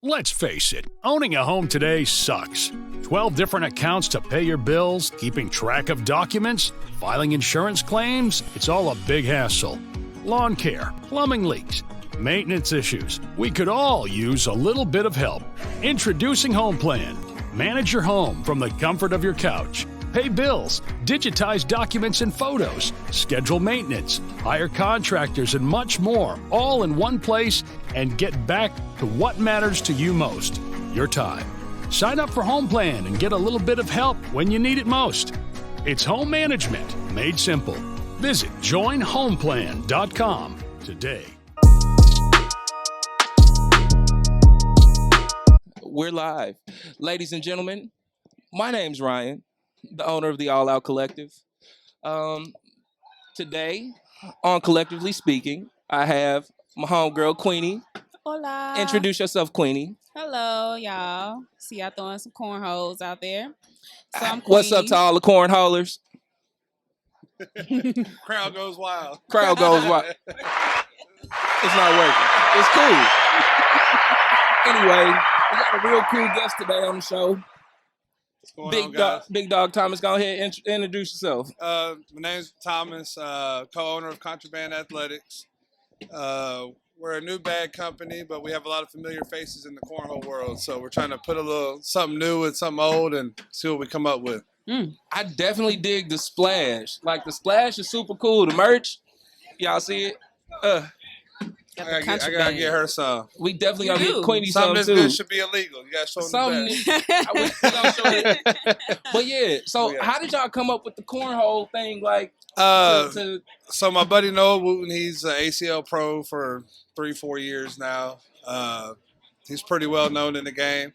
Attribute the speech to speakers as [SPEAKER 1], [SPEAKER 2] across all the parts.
[SPEAKER 1] Let's face it, owning a home today sucks. 12 different accounts to pay your bills, keeping track of documents, filing insurance claims, it's all a big hassle. Lawn care, plumbing leaks, maintenance issues. We could all use a little bit of help. Introducing HomePlan. Manage your home from the comfort of your couch. Pay bills, digitize documents and photos, schedule maintenance, hire contractors, and much more, all in one place, and get back to what matters to you most, your time. Sign up for HomePlan and get a little bit of help when you need it most. It's home management made simple. Visit joinhomeplan.com today.
[SPEAKER 2] We're live. Ladies and gentlemen, my name's Ryan, the owner of the All Out Collective. Today, on Collectively Speaking, I have my homegirl, Queenie.
[SPEAKER 3] Hola.
[SPEAKER 2] Introduce yourself, Queenie.
[SPEAKER 3] Hello, y'all. See y'all throwing some cornholes out there. So I'm
[SPEAKER 2] What's up to all the cornholers?
[SPEAKER 4] Crowd goes wild.
[SPEAKER 2] Crowd goes wild. It's not working. It's cool. Anyway, we got a real cool guest today on the show. Big Dog Thomas, go ahead and introduce yourself.
[SPEAKER 4] My name's Thomas, co-owner of Kontraband Athletics. We're a new bag company, but we have a lot of familiar faces in the cornhole world. So we're trying to put a little something new with something old and see what we come up with.
[SPEAKER 2] I definitely dig the splash. Like, the splash is super cool. The merch, y'all see it?
[SPEAKER 4] I gotta get her some.
[SPEAKER 2] We definitely gotta get Queenie
[SPEAKER 4] some
[SPEAKER 2] some
[SPEAKER 4] this
[SPEAKER 2] too.
[SPEAKER 4] good should be illegal. You gotta show them
[SPEAKER 2] we gonna show it. But yeah, so how did y'all come up with the cornhole thing? Like,
[SPEAKER 4] so my buddy Noah Wooten, he's an ACL pro for 3-4 years now. He's pretty well known in the game.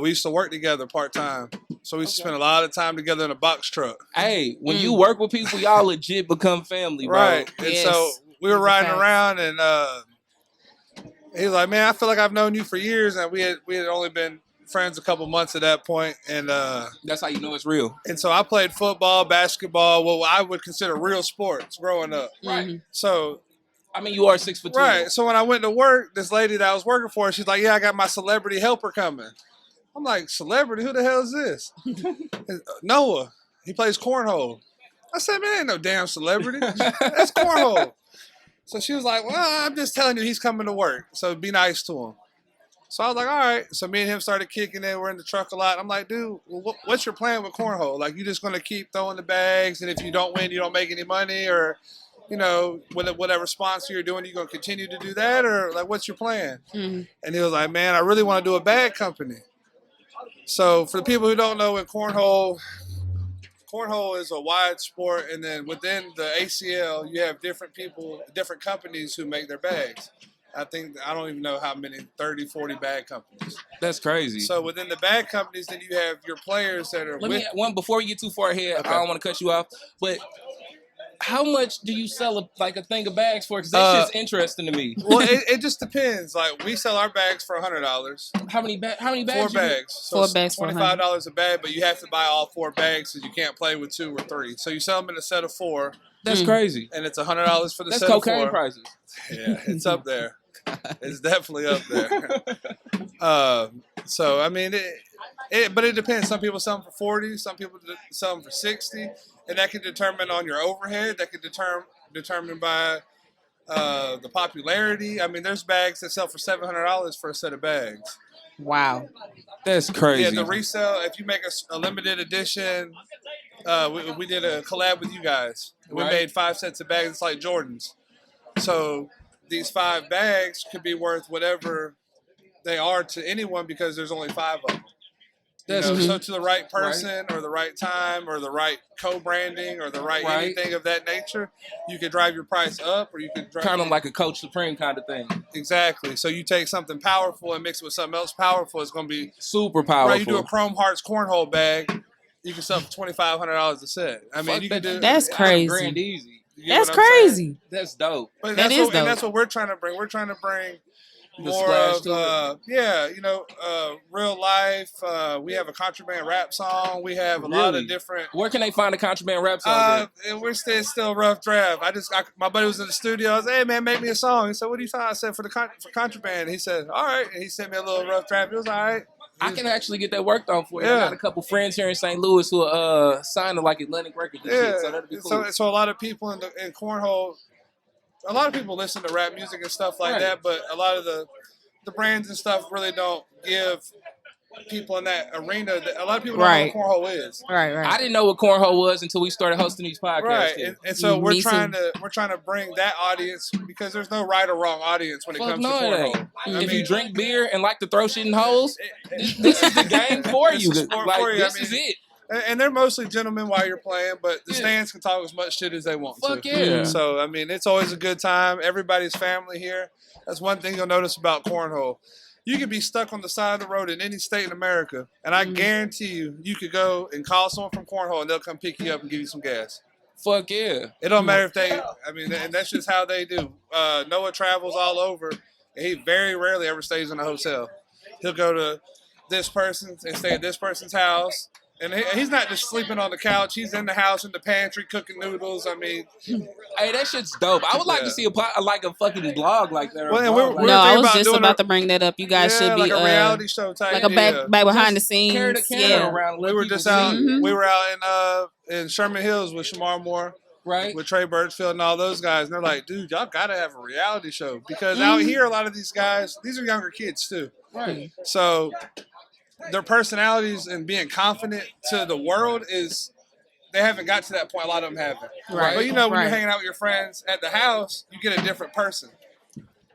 [SPEAKER 4] We used to work together part-time. So we used to spend a lot of time together in a box truck.
[SPEAKER 2] Hey, when you work with people, y'all legit become family, bro.
[SPEAKER 4] Right. And so we were riding around, and he was like, man, I feel like I've known you for years. And we had only been friends a couple months at that point. And
[SPEAKER 2] that's how you know it's real.
[SPEAKER 4] And so I played football, basketball, what I would consider real sports growing up.
[SPEAKER 2] Right.
[SPEAKER 4] So
[SPEAKER 2] I mean, you are 6'2".
[SPEAKER 4] Right. So when I went to work, this lady that I was working for, she's like, yeah, I got my celebrity helper coming. I'm like, celebrity? Who the hell is this? Noah. He plays cornhole. I said, man, ain't no damn celebrity. That's cornhole. So she was like, well, I'm just telling you he's coming to work. So be nice to him. So I was like, all right. So me and him started kicking it. We're in the truck a lot. I'm like, dude, what's your plan with cornhole? Like, you just going to keep throwing the bags, and if you don't win, you don't make any money? Or, you know, whatever sponsor you're doing, you going to continue to do that? Or, like, what's your plan? And he was like, man, I really want to do a bag company. So for the people who don't know, in cornhole is a wide sport, and then within the ACL, you have different people, different companies who make their bags. I don't even know how many, 30, 40 bag companies.
[SPEAKER 2] That's crazy.
[SPEAKER 4] So within the bag companies, then you have your players that are
[SPEAKER 2] before you get too far ahead, I don't want to cut you off, but how much do you sell a thing of bags for? Because that's just interesting to me.
[SPEAKER 4] Well, it just depends. Like, we sell our bags for $100.
[SPEAKER 2] How many bags?
[SPEAKER 4] 4 bags. So
[SPEAKER 3] 4 bags for
[SPEAKER 4] $25 a bag, but you have to buy all 4 bags because you can't play with 2 or 3. So you sell them in a set of 4.
[SPEAKER 2] That's crazy.
[SPEAKER 4] And it's $100 for the set of 4.
[SPEAKER 2] That's cocaine prices.
[SPEAKER 4] Yeah, it's up there. It's definitely up there. So I mean, but it depends. Some people sell them for 40. Some people sell them for 60. And that can determine on your overhead. That can determine by the popularity. I mean, there's bags that sell for $700 for a set of bags.
[SPEAKER 3] Wow,
[SPEAKER 2] that's crazy.
[SPEAKER 4] Yeah, the resale. If you make a limited edition, we did a collab with you guys. We made 5 sets of bags. It's like Jordans. So these 5 bags could be worth whatever they are to anyone because there's only 5 of them. So to the right person or the right time or the right co-branding or the right anything of that nature, you could drive your price up, or you could drive
[SPEAKER 2] kind of like a Coach Supreme kind of thing.
[SPEAKER 4] Exactly. So you take something powerful and mix it with something else powerful. It's going to be
[SPEAKER 2] super powerful.
[SPEAKER 4] Right, you do a Chrome Hearts cornhole bag, you can sell for $2,500 a set. I mean, you can do
[SPEAKER 3] that's crazy.
[SPEAKER 2] Grand easy.
[SPEAKER 3] That's crazy.
[SPEAKER 2] That's dope.
[SPEAKER 4] But that's what we're trying to bring. We're trying to bring more of real life. We have a Kontraband rap song. We have a lot of different.
[SPEAKER 2] Where can they find the Kontraband rap song?
[SPEAKER 4] And we're still rough draft. My buddy was in the studio. I was like, hey man, make me a song. He said, what are you talking? I said, for Kontraband. He said, all right. And he sent me a little rough draft. It was all right.
[SPEAKER 2] I can actually get that worked on for you.
[SPEAKER 4] Yeah.
[SPEAKER 2] I got a couple friends here in St. Louis who signed to like Atlantic Records and shit, so that'd be cool.
[SPEAKER 4] So a lot of people in cornhole, a lot of people listen to rap music and stuff like that, but a lot of the brands and stuff really don't give people in that arena. A lot of people don't know what cornhole is.
[SPEAKER 3] Right.
[SPEAKER 2] I didn't know what cornhole was until we started hosting these podcasts.
[SPEAKER 4] Right, and so we're trying to bring that audience, because there's no right or wrong audience when it comes to cornhole.
[SPEAKER 2] If you drink beer and like to throw shit in holes, this is the game for you. This is it.
[SPEAKER 4] And they're mostly gentlemen while you're playing, but the stands can talk as much shit as they want to.
[SPEAKER 2] Fuck yeah.
[SPEAKER 4] So, I mean, it's always a good time. Everybody's family here. That's one thing you'll notice about cornhole. You could be stuck on the side of the road in any state in America, and I guarantee you could go and call someone from cornhole, and they'll come pick you up and give you some gas.
[SPEAKER 2] Fuck yeah.
[SPEAKER 4] It don't matter if and that's just how they do. Noah travels all over, and he very rarely ever stays in a hotel. He'll go to this person and stay at this person's house. And he's not just sleeping on the couch. He's in the house, in the pantry, cooking noodles. I mean,
[SPEAKER 2] hey, that shit's dope. I would like to see a fucking blog like that.
[SPEAKER 3] I was just about to bring that up. You guys should be
[SPEAKER 4] like a reality show type,
[SPEAKER 3] like a back behind the scenes.
[SPEAKER 2] Around.
[SPEAKER 4] We were just out. We were out in Sherman Hills with Shamar Moore,
[SPEAKER 2] right?
[SPEAKER 4] With Trey Birchfield and all those guys. And they're like, dude, y'all gotta have a reality show, because out here, a lot of these guys, these are younger kids too,
[SPEAKER 2] right?
[SPEAKER 4] So their personalities and being confident to the world they haven't got to that point. A lot of them haven't.
[SPEAKER 3] Right.
[SPEAKER 4] But when you're hanging out with your friends at the house, you get a different person.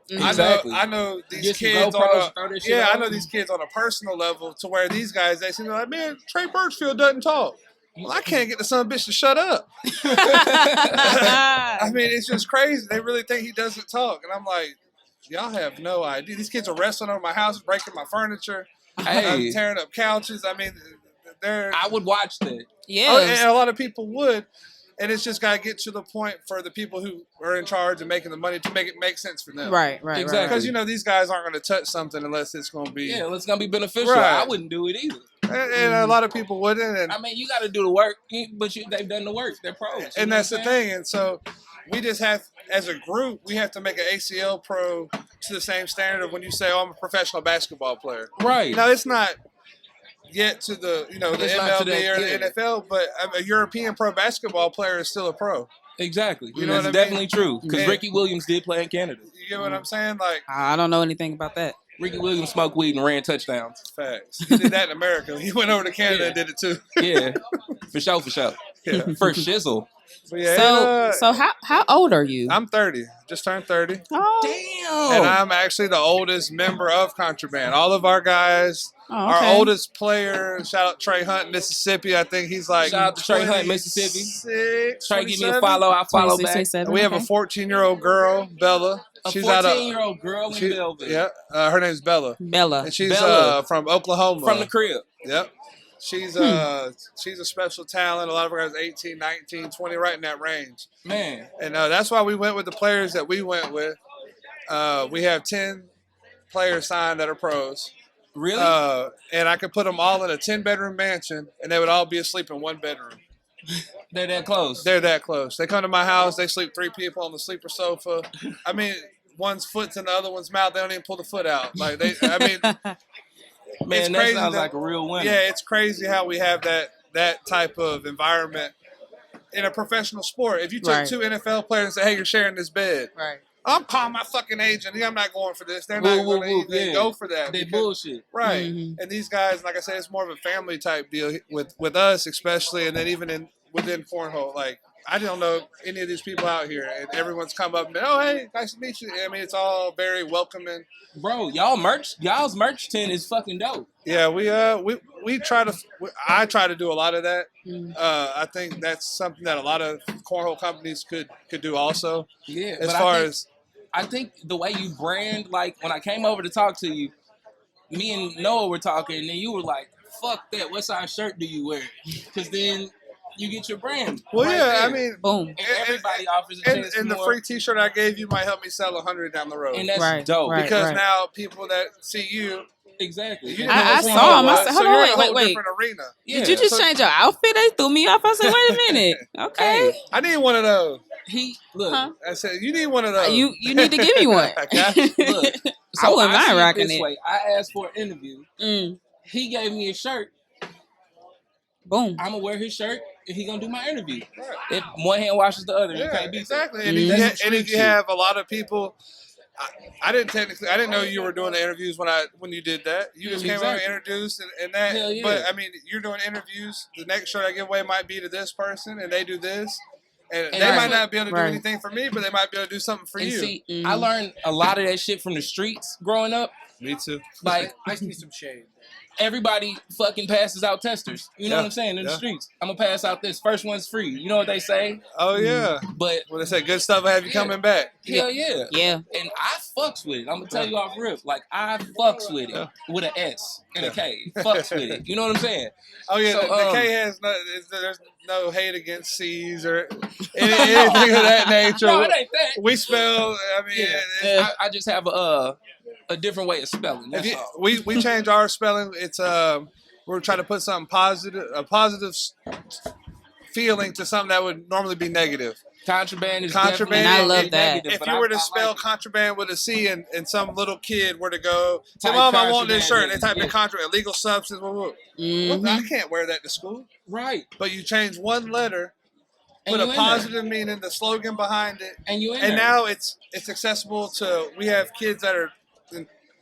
[SPEAKER 2] Exactly.
[SPEAKER 4] I know these kids I know these kids on a personal level, to where these guys, they seem like, man, Trey Birchfield doesn't talk. Well, I can't get the son of a bitch to shut up. I mean, it's just crazy. They really think he doesn't talk. And I'm like, y'all have no idea. These kids are wrestling over my house, breaking my furniture. Tearing up couches. I mean,
[SPEAKER 2] I would watch that.
[SPEAKER 3] Yeah,
[SPEAKER 4] and a lot of people would, and it's just got to get to the point for the people who are in charge and making the money to make it make sense for them.
[SPEAKER 3] Right.
[SPEAKER 4] Exactly. Because these guys aren't going to touch something unless it's going to be
[SPEAKER 2] it's going to be beneficial.
[SPEAKER 4] Right.
[SPEAKER 2] I wouldn't do it either.
[SPEAKER 4] And a lot of people wouldn't. And
[SPEAKER 2] I mean, you got to do the work, but they've done the work. They're pros.
[SPEAKER 4] And that's the thing. And so we just have, as a group, we have to make an ACL pro to the same standard of when you say, oh, I'm a professional basketball player.
[SPEAKER 2] Right.
[SPEAKER 4] Now, it's not yet to the the MLB or the NFL, but a European pro basketball player is still a pro.
[SPEAKER 2] Exactly.
[SPEAKER 4] You know what I mean?
[SPEAKER 2] Definitely true. Because Ricky Williams did play in Canada.
[SPEAKER 4] You get what I'm saying? Like,
[SPEAKER 3] I don't know anything about that.
[SPEAKER 2] Ricky Williams smoked weed and ran touchdowns.
[SPEAKER 4] Facts. He did that in America. He went over to Canada and did it too.
[SPEAKER 2] Yeah. For sure.
[SPEAKER 4] Yeah.
[SPEAKER 2] For shizzle.
[SPEAKER 4] Yeah,
[SPEAKER 3] so how old are you?
[SPEAKER 4] I'm 30. Just turned 30.
[SPEAKER 3] Oh,
[SPEAKER 2] damn.
[SPEAKER 4] And I'm actually the oldest member of Kontraband. All of our guys, our oldest player, shout out Trey Hunt, Mississippi. I think he's like,
[SPEAKER 2] shout out to Trey Hunt, Mississippi. Try to give me a
[SPEAKER 4] 27?
[SPEAKER 2] follow. I follow back.
[SPEAKER 4] We have a 14-year-old girl, Bella.
[SPEAKER 2] She's 14-year-old girl in Belleville.
[SPEAKER 4] Yeah, her name's Bella. And she's from Oklahoma.
[SPEAKER 2] From the crib.
[SPEAKER 4] Yep. She's a special talent. A lot of her guys 18, 19, 20, right in that range.
[SPEAKER 2] Man.
[SPEAKER 4] And that's why we went with the players that we went with. We have 10 players signed that are pros.
[SPEAKER 2] Really?
[SPEAKER 4] And I could put them all in a 10-bedroom mansion, and they would all be asleep in one bedroom.
[SPEAKER 2] They're that close.
[SPEAKER 4] They're that close. They come to my house. They sleep 3 people on the sleeper sofa. I mean, one's foot's in the other one's mouth. They don't even pull the foot out. Like
[SPEAKER 2] Man, that sounds like a real winner.
[SPEAKER 4] Yeah, it's crazy how we have that type of environment in a professional sport. If you took 2 NFL players and say, hey, you're sharing this bed.
[SPEAKER 3] Right.
[SPEAKER 4] I'm calling my fucking agent. I'm not going for this. They're not going to even go for that.
[SPEAKER 2] They bullshit.
[SPEAKER 4] Right.
[SPEAKER 3] Mm-hmm.
[SPEAKER 4] And these guys, like I said, it's more of a family type deal with us especially, and then even within cornhole. Like, I don't know any of these people out here, and everyone's come up and been, oh, hey, nice to meet you. I mean, it's all very welcoming.
[SPEAKER 2] Bro, y'all's merch tent is fucking dope.
[SPEAKER 4] Yeah, we try to. I try to do a lot of that. I think that's something that a lot of cornhole companies could do also.
[SPEAKER 2] Yeah, I think the way you brand, like when I came over to talk to you, me and Noah were talking, and then you were like, "Fuck that! What size shirt do you wear?" Because then you get your brand.
[SPEAKER 4] Well,
[SPEAKER 2] right
[SPEAKER 4] yeah,
[SPEAKER 2] there.
[SPEAKER 4] I mean,
[SPEAKER 3] Boom.
[SPEAKER 2] And everybody offers a chance
[SPEAKER 4] and
[SPEAKER 2] for
[SPEAKER 4] the
[SPEAKER 2] more.
[SPEAKER 4] free T-shirt I gave you might help me sell 100 down the road.
[SPEAKER 2] And that's
[SPEAKER 3] Right,
[SPEAKER 2] dope.
[SPEAKER 3] right.
[SPEAKER 4] Because now people that see you,
[SPEAKER 2] Exactly.
[SPEAKER 4] you didn't
[SPEAKER 3] I
[SPEAKER 4] know what
[SPEAKER 3] saw him. I
[SPEAKER 4] was,
[SPEAKER 3] said,
[SPEAKER 4] so
[SPEAKER 3] hold
[SPEAKER 4] you're
[SPEAKER 3] on,
[SPEAKER 4] in a whole
[SPEAKER 3] wait.
[SPEAKER 4] different arena.
[SPEAKER 3] Did you just change your outfit? They threw me off. I said, wait a minute. Okay.
[SPEAKER 2] Hey,
[SPEAKER 4] I need one of those.
[SPEAKER 2] look.
[SPEAKER 3] Huh?
[SPEAKER 4] I said, you need one of those.
[SPEAKER 3] You need to give me one.
[SPEAKER 4] I got you.
[SPEAKER 2] Look.
[SPEAKER 3] I wouldn't mind
[SPEAKER 2] see
[SPEAKER 3] rocking
[SPEAKER 2] this
[SPEAKER 3] it.
[SPEAKER 2] way. I asked for an interview. He gave me a shirt.
[SPEAKER 3] Boom.
[SPEAKER 2] I'm gonna wear his shirt, and he gonna do my interview. If one hand washes the other, you
[SPEAKER 4] Yeah,
[SPEAKER 2] can't beat
[SPEAKER 4] exactly.
[SPEAKER 2] that.
[SPEAKER 4] And if you have a lot of people, I didn't know you were doing the interviews when you did that. You just came over and introduced and that.
[SPEAKER 2] Hell yeah.
[SPEAKER 4] But I mean, you're doing interviews. The next shirt I give away might be to this person, and they do this. And they might not be able to do anything for me, but they might be able to do something for you.
[SPEAKER 2] See, I learned a lot of that shit from the streets growing up.
[SPEAKER 4] Me too.
[SPEAKER 2] Like,
[SPEAKER 5] I need some shade.
[SPEAKER 2] Everybody fucking passes out testers. You know what I'm saying? In the streets. I'm going to pass out this. First one's free. You know what they say?
[SPEAKER 4] Oh, yeah.
[SPEAKER 2] But
[SPEAKER 4] when they say good stuff, I have you coming back.
[SPEAKER 2] Hell yeah.
[SPEAKER 3] Yeah.
[SPEAKER 2] And I fucks with it. I'm going to tell you off rip. Like, I fucks with it. With an S and a K. Fucks with it. You know what I'm saying?
[SPEAKER 4] Oh, yeah.
[SPEAKER 2] So,
[SPEAKER 4] the K has there's no hate against C's or anything of that nature.
[SPEAKER 2] No, it ain't that.
[SPEAKER 4] We spell, I mean.
[SPEAKER 2] I just have a different way of spelling. That's all.
[SPEAKER 4] We change our spelling. It's we're trying to put something positive, a positive feeling to something that would normally be negative.
[SPEAKER 2] Contraband is
[SPEAKER 3] And I love that.
[SPEAKER 2] negative,
[SPEAKER 4] If you were to spell contraband with a C and some little kid were to go, say, Mom, I want this shirt, and they type in contraband, illegal substance, well, I can't wear that to school.
[SPEAKER 2] Right.
[SPEAKER 4] But you change one letter, put a positive meaning, the slogan behind it, and now it's accessible to, we have kids that are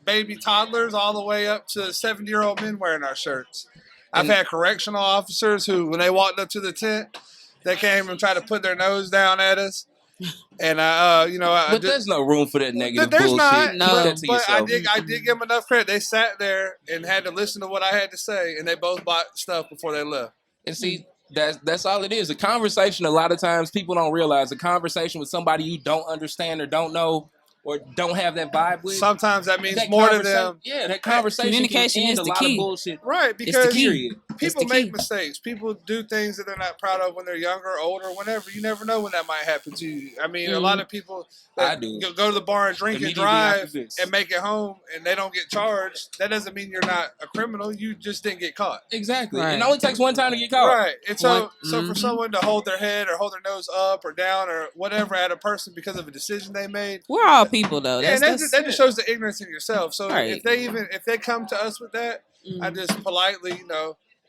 [SPEAKER 4] baby toddlers all the way up to 70-year-old men wearing our shirts. I've had correctional officers who, when they walked up to the tent, they came and tried to put their nose down at us. And
[SPEAKER 2] but there's no room for that negative
[SPEAKER 4] there's
[SPEAKER 2] bullshit.
[SPEAKER 4] not.
[SPEAKER 3] No.
[SPEAKER 4] But I did give them enough credit. They sat there and had to listen to what I had to say, and they both bought stuff before they left.
[SPEAKER 2] And see, that's all it is. A conversation, a lot of times people don't realize, a conversation with somebody you don't understand or don't know or don't have that vibe with.
[SPEAKER 4] Sometimes that means more to them.
[SPEAKER 2] Yeah, that conversation
[SPEAKER 3] Communication
[SPEAKER 2] can end
[SPEAKER 3] is
[SPEAKER 2] a
[SPEAKER 3] the
[SPEAKER 2] lot
[SPEAKER 3] key.
[SPEAKER 2] of bullshit.
[SPEAKER 4] Right, because people
[SPEAKER 3] the
[SPEAKER 4] make
[SPEAKER 3] key.
[SPEAKER 4] mistakes. People do things that they're not proud of when they're younger, older, whenever. You never know when that might happen to you. I mean, a lot of people that go to the bar and drink and drive and make it home and they don't get charged. That doesn't mean you're not a criminal. You just didn't get caught.
[SPEAKER 2] Exactly.
[SPEAKER 3] Right.
[SPEAKER 2] It only takes one time to get caught.
[SPEAKER 4] Right. And so for someone to hold their head or hold their nose up or down or whatever at a person because of a decision they made.
[SPEAKER 3] We're all people, though.
[SPEAKER 4] And that just shows the ignorance in yourself. So
[SPEAKER 3] Right.
[SPEAKER 4] if they come to us with that, I just politely,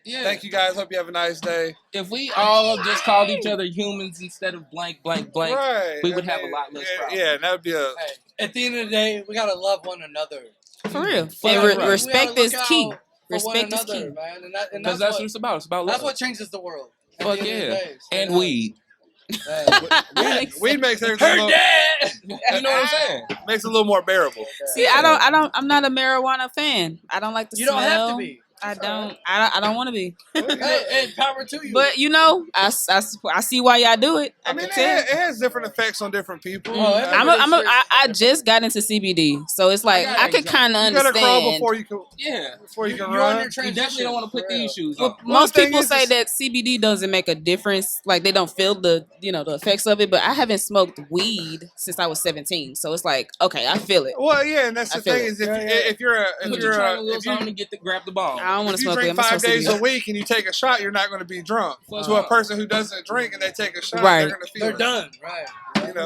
[SPEAKER 4] thank you guys. Hope you have a nice day.
[SPEAKER 2] If we all just called each other humans instead of blank, blank, blank,
[SPEAKER 4] right.
[SPEAKER 2] we would have a lot less problems.
[SPEAKER 4] Yeah, that would be a...
[SPEAKER 5] Hey, at the end of the day, we got to love one another.
[SPEAKER 3] For real.
[SPEAKER 2] Right.
[SPEAKER 3] Respect is key.
[SPEAKER 5] Respect
[SPEAKER 3] Respect is key.
[SPEAKER 5] man. And
[SPEAKER 2] Because that's what it's about. It's about love.
[SPEAKER 5] That's what changes the world.
[SPEAKER 2] Fuck yeah. And weed.
[SPEAKER 4] Weed makes everything
[SPEAKER 2] Her dad! You know what I'm saying?
[SPEAKER 4] Makes it a little more bearable.
[SPEAKER 3] See, I'm not a marijuana fan. I don't like the smell.
[SPEAKER 5] You don't have to be.
[SPEAKER 3] I don't want to be.
[SPEAKER 5] Hey, power to you.
[SPEAKER 3] But I see why y'all do it.
[SPEAKER 4] I mean, it has different effects on different people.
[SPEAKER 3] I just got into CBD, so it's like I could kind of understand.
[SPEAKER 4] You gotta crawl before you can.
[SPEAKER 2] Yeah,
[SPEAKER 4] before you can run.
[SPEAKER 2] You definitely don't want to put these shoes on.
[SPEAKER 3] Most people say that CBD doesn't make a difference. Like they don't feel the effects of it. But I haven't smoked weed since I was 17, so it's like okay, I feel it.
[SPEAKER 4] Well, yeah, and that's the thing is if you're
[SPEAKER 2] grab the bomb.
[SPEAKER 3] I don't want to smoke.
[SPEAKER 4] If you drink 5 days a week and you take a shot, you're not going to be drunk. To a person who doesn't drink and they take a shot, they're going to feel
[SPEAKER 5] they're done. Right.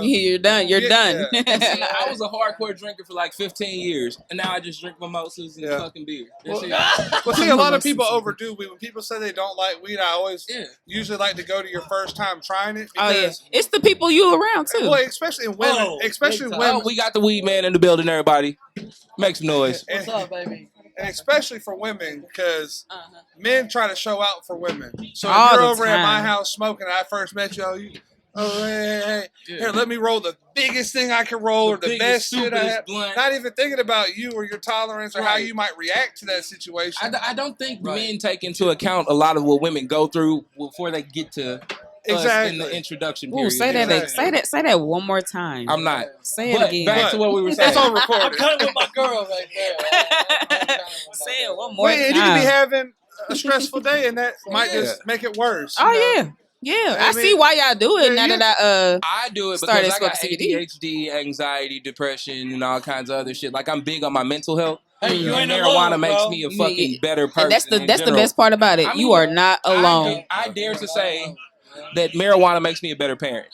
[SPEAKER 3] You're done. You're done.
[SPEAKER 2] See, I was a hardcore drinker for like 15 years, and now I just drink mimosas and fucking beer.
[SPEAKER 4] Well, see, a lot of people overdo weed. When people say they don't like weed, I always usually like to go to your first time trying it. Because,
[SPEAKER 3] it's the people you around too.
[SPEAKER 4] Well, especially in women. Women.
[SPEAKER 2] Oh, we got the weed man in the building, everybody. Make some noise.
[SPEAKER 5] What's up, baby?
[SPEAKER 4] And especially for women, because men try to show out for women. So if
[SPEAKER 3] All
[SPEAKER 4] you're
[SPEAKER 3] the
[SPEAKER 4] over at my
[SPEAKER 3] time.
[SPEAKER 4] house smoking, and I first met you, hey, here, let me roll the biggest thing I can roll or the best shit I have.
[SPEAKER 2] Blunt.
[SPEAKER 4] Not even thinking about you or your tolerance or how you might react to that situation.
[SPEAKER 2] I don't think men take into account a lot of what women go through before they get to us in the introduction period.
[SPEAKER 3] Ooh, say that one more time.
[SPEAKER 2] I'm not.
[SPEAKER 3] Say it again.
[SPEAKER 2] Back to what we were saying.
[SPEAKER 4] That's on recording.
[SPEAKER 5] I'm cutting with my girl right there.
[SPEAKER 3] Say it one more time.
[SPEAKER 4] And you could be having a stressful day, and that might just make it worse.
[SPEAKER 3] Oh yeah. Yeah, I see why y'all do it now that
[SPEAKER 2] I do it
[SPEAKER 3] started
[SPEAKER 2] because I got
[SPEAKER 3] smoking CBD.
[SPEAKER 2] ADHD, anxiety, depression, and all kinds of other shit. Like I'm big on my mental health.
[SPEAKER 5] Hey, you ain't
[SPEAKER 2] marijuana
[SPEAKER 5] alone,
[SPEAKER 2] makes
[SPEAKER 5] bro.
[SPEAKER 2] me a fucking better person.
[SPEAKER 3] And that's the
[SPEAKER 2] in
[SPEAKER 3] the
[SPEAKER 2] general.
[SPEAKER 3] best part about it.
[SPEAKER 2] I mean,
[SPEAKER 3] You are not alone.
[SPEAKER 2] I dare to say that marijuana makes me a better parent.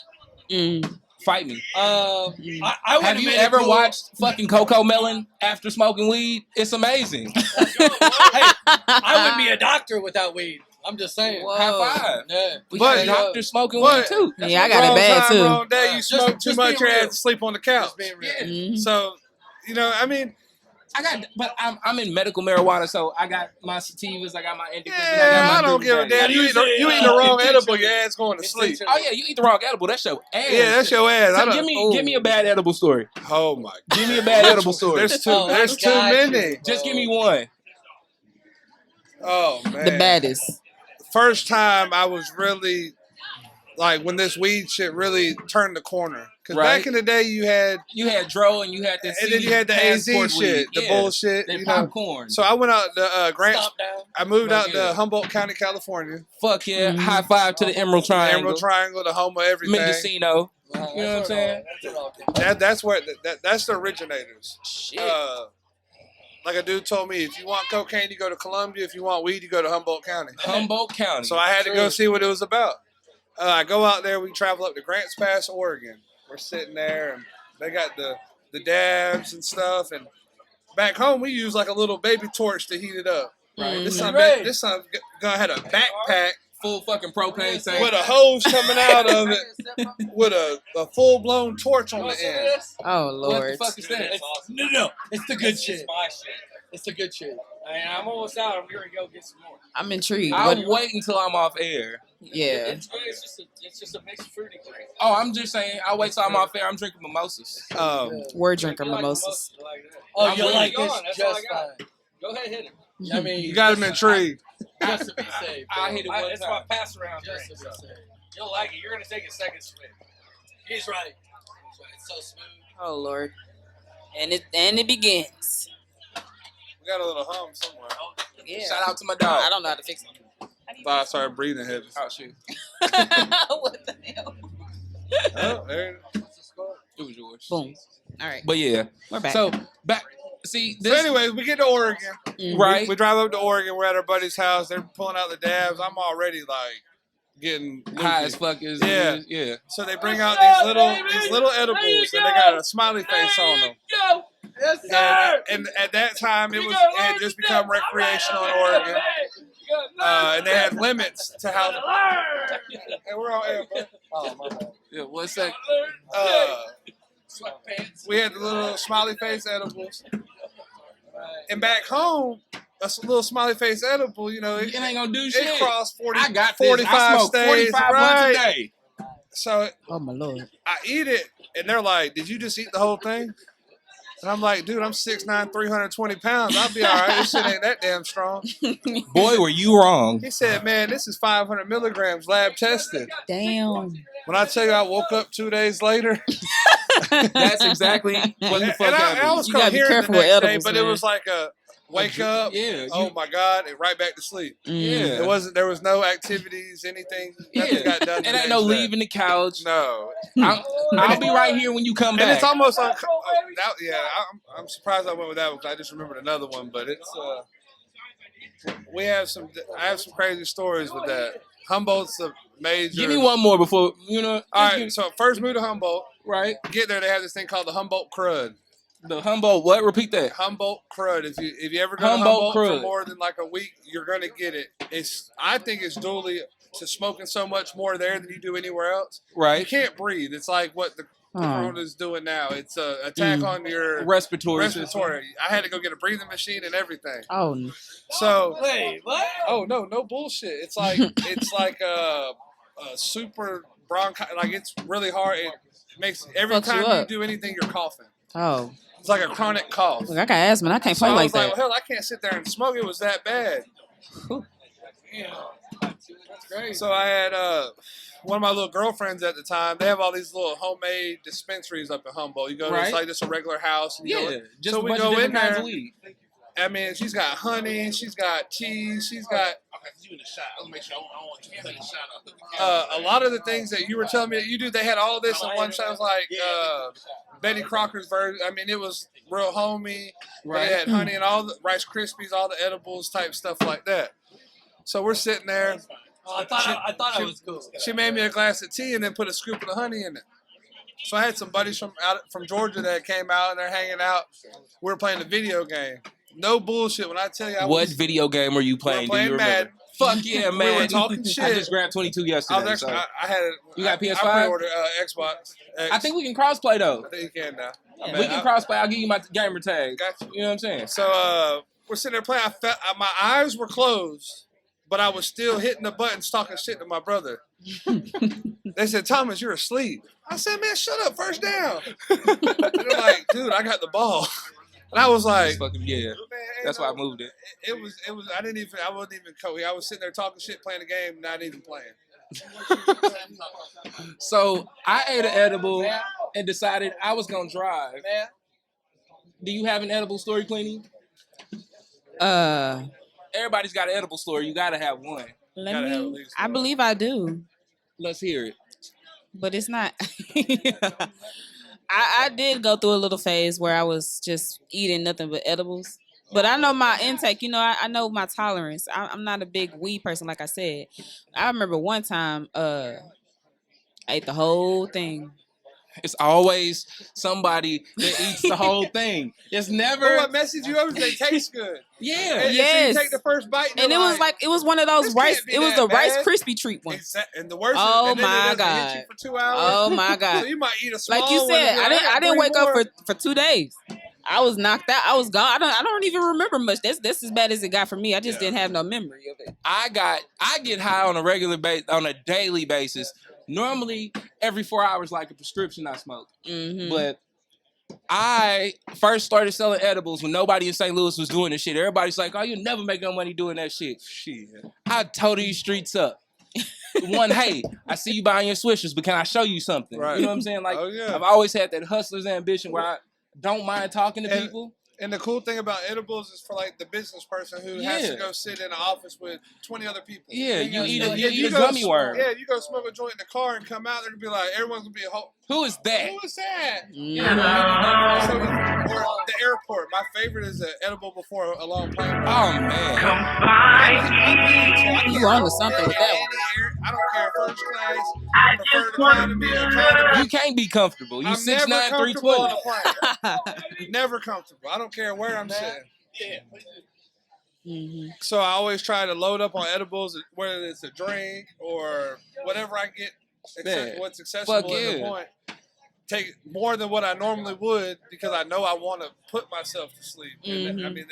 [SPEAKER 2] Fight me. Have you ever watched fucking Coco Melon after smoking weed? It's amazing.
[SPEAKER 5] Hey, I wouldn't be a doctor without weed. I'm just saying.
[SPEAKER 3] Whoa.
[SPEAKER 2] High five.
[SPEAKER 5] Yeah.
[SPEAKER 2] We got doctors smoking weed too.
[SPEAKER 3] Yeah, I got it bad too.
[SPEAKER 4] Wrong day, you smoke too much,
[SPEAKER 5] being
[SPEAKER 4] you had
[SPEAKER 5] real.
[SPEAKER 4] to sleep on the couch.
[SPEAKER 2] Yeah.
[SPEAKER 4] So, you know, I mean,
[SPEAKER 2] but I'm in medical marijuana, so I got my sativas, I got my indicas.
[SPEAKER 4] yeah, I don't give a damn. You eat the wrong edible, your ass going to sleep.
[SPEAKER 2] Oh yeah, you eat the wrong edible. That's your ass.
[SPEAKER 4] Yeah, that's your ass.
[SPEAKER 2] So give me a bad edible story.
[SPEAKER 4] Oh my God.
[SPEAKER 2] Give me a bad edible story.
[SPEAKER 4] There's too many.
[SPEAKER 2] Just give me one.
[SPEAKER 4] Oh man.
[SPEAKER 3] The baddest.
[SPEAKER 4] First time I was really like when this weed shit really turned the corner. Because back in the day you had
[SPEAKER 2] dro and you had this,
[SPEAKER 4] and then you had the AZ shit, the bullshit,
[SPEAKER 2] that
[SPEAKER 4] you know.
[SPEAKER 2] popcorn.
[SPEAKER 4] So I went out to Grants. I moved out to Humboldt County, California.
[SPEAKER 2] Fuck yeah! High five to the Emerald Triangle.
[SPEAKER 4] Emerald Triangle, the home of everything.
[SPEAKER 2] Mendocino. You know what I'm saying?
[SPEAKER 4] That's where that's the originators.
[SPEAKER 2] Shit.
[SPEAKER 4] Like a dude told me, if you want cocaine, you go to Columbia. If you want weed, you go to Humboldt County.
[SPEAKER 2] Humboldt County.
[SPEAKER 4] So I had to go see what it was about. I go out there. We travel up to Grants Pass, Oregon. We're sitting there, and they got the dabs and stuff. And back home, we use like a little baby torch to heat it up. Right. This son gonna had a backpack.
[SPEAKER 2] Full fucking propane tank.
[SPEAKER 4] With a hose coming out of it, with a full blown torch on the end.
[SPEAKER 3] Oh Lord!
[SPEAKER 2] What the fuck is that?
[SPEAKER 5] No, it's the good shit. It's the good shit.
[SPEAKER 6] I'm almost out. I'm gonna go get some more.
[SPEAKER 3] I'm intrigued.
[SPEAKER 2] I'll wait until I'm off air.
[SPEAKER 3] Yeah.
[SPEAKER 6] It's just a mixed fruity drink.
[SPEAKER 2] Oh, I'm just saying. I'll wait till I'm off air. I'm drinking mimosas.
[SPEAKER 3] We're drinking mimosas.
[SPEAKER 5] Oh, you like this just fine.
[SPEAKER 6] Go ahead, hit him.
[SPEAKER 5] I mean,
[SPEAKER 4] You got him intrigued.
[SPEAKER 5] Just to be safe.
[SPEAKER 2] I hit it one
[SPEAKER 6] That's
[SPEAKER 2] time.
[SPEAKER 6] my pass around drink.
[SPEAKER 5] Just to be safe.
[SPEAKER 6] You'll like it. You're gonna take a second swig.
[SPEAKER 5] He's right. It's so smooth.
[SPEAKER 3] Oh Lord! And it begins.
[SPEAKER 4] We got a little hum somewhere.
[SPEAKER 3] Yeah.
[SPEAKER 2] Shout out to my dog.
[SPEAKER 3] I don't know how to fix it.
[SPEAKER 4] Thought I started breathing heavy.
[SPEAKER 2] Oh shit.
[SPEAKER 3] What the hell?
[SPEAKER 4] Oh, there it is.
[SPEAKER 2] It was yours.
[SPEAKER 3] Boom. All right.
[SPEAKER 2] But yeah.
[SPEAKER 3] We're back.
[SPEAKER 2] So back. See
[SPEAKER 4] So
[SPEAKER 2] this.
[SPEAKER 4] anyways, we get to Oregon.
[SPEAKER 2] Right.
[SPEAKER 4] We drive up to Oregon. We're at our buddy's house. They're pulling out the dabs. I'm already like getting
[SPEAKER 2] High
[SPEAKER 4] loopy.
[SPEAKER 2] as fuck is
[SPEAKER 4] Yeah. So they bring out these little edibles, and they got a smiley face on them.
[SPEAKER 6] Yes, sir.
[SPEAKER 4] And at that time, it had just become recreational in Oregon, and they had limits to how. Hey, we're on air, bro.
[SPEAKER 5] Oh, my bad.
[SPEAKER 2] Yeah. What's that?
[SPEAKER 6] Sweatpants.
[SPEAKER 4] We had the little smiley face edibles, and back home, a little smiley face edible, you know,
[SPEAKER 2] It ain't gonna do shit.
[SPEAKER 4] it crossed 40,
[SPEAKER 2] I got this.
[SPEAKER 4] 45
[SPEAKER 2] I smoke
[SPEAKER 4] states,
[SPEAKER 2] 45
[SPEAKER 4] right?
[SPEAKER 2] blunts a day.
[SPEAKER 4] So
[SPEAKER 3] Oh my Lord!
[SPEAKER 4] I eat it, and they're like, "Did you just eat the whole thing?" And I'm like, "Dude, I'm 6'9", 320 pounds. I'll be all right. This shit ain't that damn strong."
[SPEAKER 2] Boy, were you wrong.
[SPEAKER 4] He said, "Man, this is 500 milligrams, lab tested."
[SPEAKER 3] Damn.
[SPEAKER 4] When I tell you, I woke up 2 days later.
[SPEAKER 2] That's exactly what the fuck
[SPEAKER 4] And I
[SPEAKER 2] happened.
[SPEAKER 4] was
[SPEAKER 3] You gotta be
[SPEAKER 4] coherent
[SPEAKER 3] careful
[SPEAKER 4] the
[SPEAKER 3] with
[SPEAKER 4] next day,
[SPEAKER 3] edibles,
[SPEAKER 4] but it
[SPEAKER 3] man.
[SPEAKER 4] was like a wake up.
[SPEAKER 2] Yeah.
[SPEAKER 4] Oh my God! And right back to sleep.
[SPEAKER 2] Yeah.
[SPEAKER 4] There was no activities, anything. Nothing got done.
[SPEAKER 2] It
[SPEAKER 4] the
[SPEAKER 2] ain't no
[SPEAKER 4] next day.
[SPEAKER 2] leaving the couch.
[SPEAKER 4] No.
[SPEAKER 2] I'll be right here when you come
[SPEAKER 4] And
[SPEAKER 2] back.
[SPEAKER 4] it's almost I'm surprised I went with that one because I just remembered another one. But it's I have some crazy stories with that. Humboldt's a major.
[SPEAKER 2] Give me one more before
[SPEAKER 4] All right, so first move to Humboldt.
[SPEAKER 2] Right.
[SPEAKER 4] Get there, they have this thing called the Humboldt Crud.
[SPEAKER 2] The Humboldt. What? Repeat that.
[SPEAKER 4] Humboldt Crud. If you ever done
[SPEAKER 2] Humboldt
[SPEAKER 4] Humboldt
[SPEAKER 2] Crud.
[SPEAKER 4] for more than like a week, you're gonna get it. I think it's dually to smoking so much more there than you do anywhere else. You
[SPEAKER 2] Right.
[SPEAKER 4] can't breathe. It's like what the Corona is doing now. It's a attack on your
[SPEAKER 2] Respiratory. system.
[SPEAKER 4] I had to go get a breathing machine and everything.
[SPEAKER 3] Oh.
[SPEAKER 4] So,
[SPEAKER 5] Wait, what?
[SPEAKER 4] oh no bullshit. It's like a super bronchi. Like it's really hard. It makes every
[SPEAKER 3] Fucks you
[SPEAKER 4] time you
[SPEAKER 3] up.
[SPEAKER 4] do anything, you're coughing.
[SPEAKER 3] Oh.
[SPEAKER 4] It's like a chronic cough.
[SPEAKER 3] Look, I got asthma. I can't
[SPEAKER 4] So
[SPEAKER 3] play
[SPEAKER 4] I
[SPEAKER 3] like
[SPEAKER 4] was like,
[SPEAKER 3] that.
[SPEAKER 4] well, hell, I can't sit there and smoke. It was that bad.
[SPEAKER 5] That's crazy.
[SPEAKER 4] So I had one of my little girlfriends at the time. They have all these little homemade dispensaries up in Humboldt. You go,
[SPEAKER 2] Right.
[SPEAKER 4] it's like just a regular house. And you
[SPEAKER 2] Yeah.
[SPEAKER 4] go,
[SPEAKER 2] Just
[SPEAKER 4] so
[SPEAKER 2] a
[SPEAKER 4] we
[SPEAKER 2] bunch
[SPEAKER 4] go
[SPEAKER 2] of different
[SPEAKER 4] in
[SPEAKER 2] kinds
[SPEAKER 4] there.
[SPEAKER 2] of weed.
[SPEAKER 4] I mean, she's got honey, she's got tea, she's got
[SPEAKER 7] you in the shot. I'm gonna make sure I want you to cut the shot off.
[SPEAKER 4] A lot of the things that you were telling me that you do, they had all this in one shot. It was like Betty Crocker's version. I mean, it was real homey. Right. They had honey and all the Rice Krispies, all the edibles type stuff like that. So we're sitting there.
[SPEAKER 5] I thought it was cool.
[SPEAKER 4] She made me a glass of tea and then put a scoop of the honey in it. So I had some buddies from Georgia that came out and they're hanging out. We were playing a video game. No bullshit. When I tell you,
[SPEAKER 2] what video game were you playing?
[SPEAKER 4] Do you remember?
[SPEAKER 2] Madden. Fuck yeah, man.
[SPEAKER 4] We were talking shit.
[SPEAKER 2] I just grabbed 22 yesterday.
[SPEAKER 4] I had it.
[SPEAKER 2] You got PS5?
[SPEAKER 4] I pre-ordered Xbox X.
[SPEAKER 2] I think we can cross-play, though.
[SPEAKER 4] I think you can now.
[SPEAKER 2] We can cross-play. I'll give you my gamer tag.
[SPEAKER 4] Got you.
[SPEAKER 2] You know what I'm saying?
[SPEAKER 4] So we're sitting there playing. My eyes were closed, but I was still hitting the buttons, talking shit to my brother. They said, Thomas, you're asleep. I said, man, shut up, first down. And they're like, dude, I got the ball. And I was like,
[SPEAKER 2] yeah, man, that's why I moved it.
[SPEAKER 4] It was, I wasn't even coaching. I was sitting there talking shit, playing the game, not even playing.
[SPEAKER 2] So I ate an edible and decided I was going to drive. Do you have an edible story, Queenie? Everybody's got an edible story. You got to have one.
[SPEAKER 3] I believe I do.
[SPEAKER 2] Let's hear it.
[SPEAKER 3] But it's not. I did go through a little phase where I was just eating nothing but edibles. But I know my intake, I know my tolerance. I'm not a big weed person, like I said. I remember one time I ate the whole thing.
[SPEAKER 2] It's always somebody that eats the whole thing. It's never.
[SPEAKER 4] But what message you over? They taste good.
[SPEAKER 2] Yeah.
[SPEAKER 4] And
[SPEAKER 3] yes.
[SPEAKER 4] So you take the first bite,
[SPEAKER 3] and it was one of those rice. It was the Rice Krispie treat one.
[SPEAKER 4] And the worst.
[SPEAKER 3] Oh
[SPEAKER 4] is,
[SPEAKER 3] my God!
[SPEAKER 4] Hit you for 2 hours.
[SPEAKER 3] Oh my God!
[SPEAKER 4] So you might eat a small
[SPEAKER 3] like you said.
[SPEAKER 4] one
[SPEAKER 3] I didn't wake up for 2 days. I was knocked out. I was gone. I don't even remember much. That's as bad as it got for me. I just didn't have no memory of it.
[SPEAKER 2] I get high on a daily basis. Normally, every 4 hours, like a prescription, I smoke.
[SPEAKER 3] Mm-hmm.
[SPEAKER 2] But I first started selling edibles when nobody in St. Louis was doing this shit. Everybody's like, oh, you'll never make no money doing that shit.
[SPEAKER 4] Shit.
[SPEAKER 2] I tore these streets up. One, hey, I see you buying your swishers, but can I show you something?
[SPEAKER 4] Right.
[SPEAKER 2] You know what I'm saying? Like,
[SPEAKER 4] yeah.
[SPEAKER 2] I've always had that hustler's ambition where I don't mind talking to people.
[SPEAKER 4] And the cool thing about edibles is for like the business person who has to go sit in an office with 20 other people.
[SPEAKER 2] Yeah, you eat a gummy worm.
[SPEAKER 4] Yeah, you go smoke a joint in the car and come out, they're gonna be like, everyone's gonna be a whole.
[SPEAKER 2] Who is that?
[SPEAKER 4] Who is that?
[SPEAKER 2] Yeah.
[SPEAKER 4] So, or the airport. My favorite is an edible before a long plane ride.
[SPEAKER 2] Oh man.
[SPEAKER 3] You on to something with that one.
[SPEAKER 4] I don't care, first class, preferred economy,
[SPEAKER 2] You can't be comfortable. You 6'9", 320.
[SPEAKER 4] Never comfortable. I don't care where I'm sitting.
[SPEAKER 7] Yeah.
[SPEAKER 3] Mm-hmm.
[SPEAKER 4] So I always try to load up on edibles, whether it's a drink or whatever I get, what's accessible at the point. Take more than what I normally would because I know I want to put myself to sleep.
[SPEAKER 3] Mm-hmm.
[SPEAKER 4] I mean,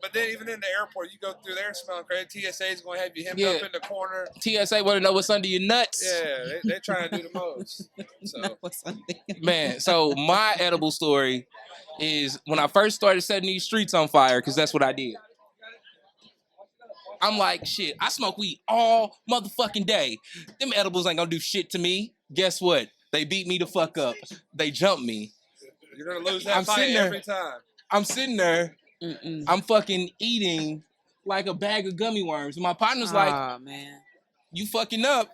[SPEAKER 4] but then even in the airport, you go through there smelling crazy. TSA is going to have you hemmed up in the corner.
[SPEAKER 2] TSA want to know what's under your nuts.
[SPEAKER 4] Yeah, they're trying to do the most. So.
[SPEAKER 2] Man, so my edible story is when I first started setting these streets on fire, because that's what I did. I'm like, shit, I smoke weed all motherfucking day. Them edibles ain't gonna do shit to me. Guess what? They beat me the fuck up. They jumped me.
[SPEAKER 4] You're gonna lose that fight every time.
[SPEAKER 2] I'm sitting there. I'm fucking eating like a bag of gummy worms. And my partner's like,
[SPEAKER 3] oh, man.
[SPEAKER 2] You fucking up.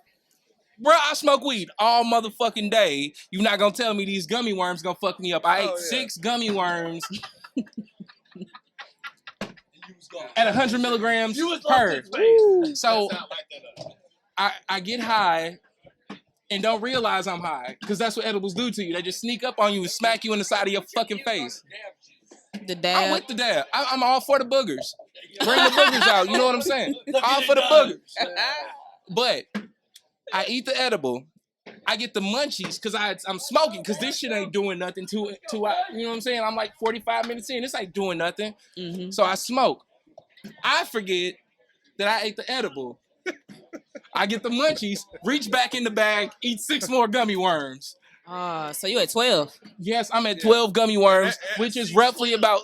[SPEAKER 2] Bro, I smoke weed all motherfucking day. You not gonna tell me these gummy worms gonna fuck me up. I ate 6 gummy worms at 100 milligrams per. So I get high and don't realize I'm high because that's what edibles do to you. They just sneak up on you and smack you in the side of your fucking face.
[SPEAKER 3] The dab.
[SPEAKER 2] I'm with the dab. I'm all for the boogers. Bring the boogers out. You know what I'm saying? All for the boogers. But I eat the edible. I get the munchies because I'm smoking because this shit ain't doing nothing to it. You know what I'm saying? I'm like 45 minutes in. This ain't doing nothing.
[SPEAKER 3] Mm-hmm.
[SPEAKER 2] So I smoke. I forget that I ate the edible. I get the munchies, reach back in the bag, eat 6 more gummy worms.
[SPEAKER 3] So you at 12?
[SPEAKER 2] Yes, I'm at 12 gummy worms, which is roughly about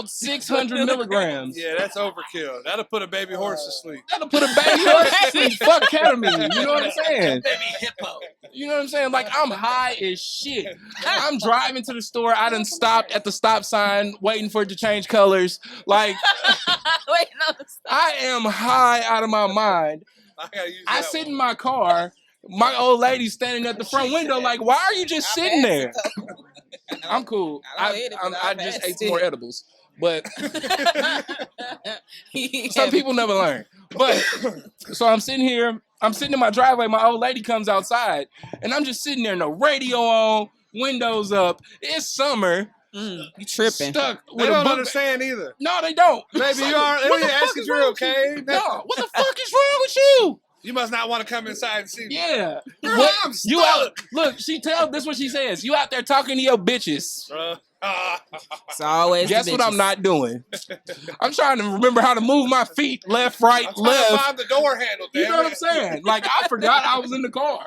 [SPEAKER 2] 600 milligrams.
[SPEAKER 4] Yeah, that's overkill. That'll put a baby horse to sleep.
[SPEAKER 2] That'll put a baby horse to sleep. Fuck ketamine. You know what I'm saying?
[SPEAKER 5] Baby hippo.
[SPEAKER 2] You know what I'm saying? Like, I'm high as shit. I'm driving to the store. I done stopped at the stop sign waiting for it to change colors. Like,
[SPEAKER 3] waiting on the stop.
[SPEAKER 2] I am high out of my mind. I sit in my car. My old lady standing at the front window like, why are you just sitting there? I'm cool. I just ate some more edibles. But some people never learn. But so I'm sitting here. I'm sitting in my driveway. My old lady comes outside. And I'm just sitting there. No radio on. Windows up. It's summer.
[SPEAKER 3] You tripping.
[SPEAKER 2] Stuck
[SPEAKER 4] They
[SPEAKER 2] with a
[SPEAKER 4] don't
[SPEAKER 2] book.
[SPEAKER 4] understand either.
[SPEAKER 2] No, they don't.
[SPEAKER 4] Maybe you are. Let me ask if you're okay.
[SPEAKER 2] No, what the fuck is wrong with you?
[SPEAKER 4] You must not want to come inside and see me.
[SPEAKER 2] Yeah.
[SPEAKER 4] Girl,
[SPEAKER 2] What-
[SPEAKER 4] I'm
[SPEAKER 2] you out,
[SPEAKER 4] stuck.
[SPEAKER 2] look, this is what she says. You out there talking to your bitches.
[SPEAKER 3] It's always
[SPEAKER 2] Guess
[SPEAKER 3] the
[SPEAKER 2] what I'm
[SPEAKER 3] bitches.
[SPEAKER 2] not doing? I'm trying to remember how to move my feet left, right,
[SPEAKER 4] I'm trying to
[SPEAKER 2] left.
[SPEAKER 4] find the door handle,
[SPEAKER 2] You
[SPEAKER 4] damn
[SPEAKER 2] know what I'm
[SPEAKER 4] it.
[SPEAKER 2] saying? Like, I forgot I was in the car.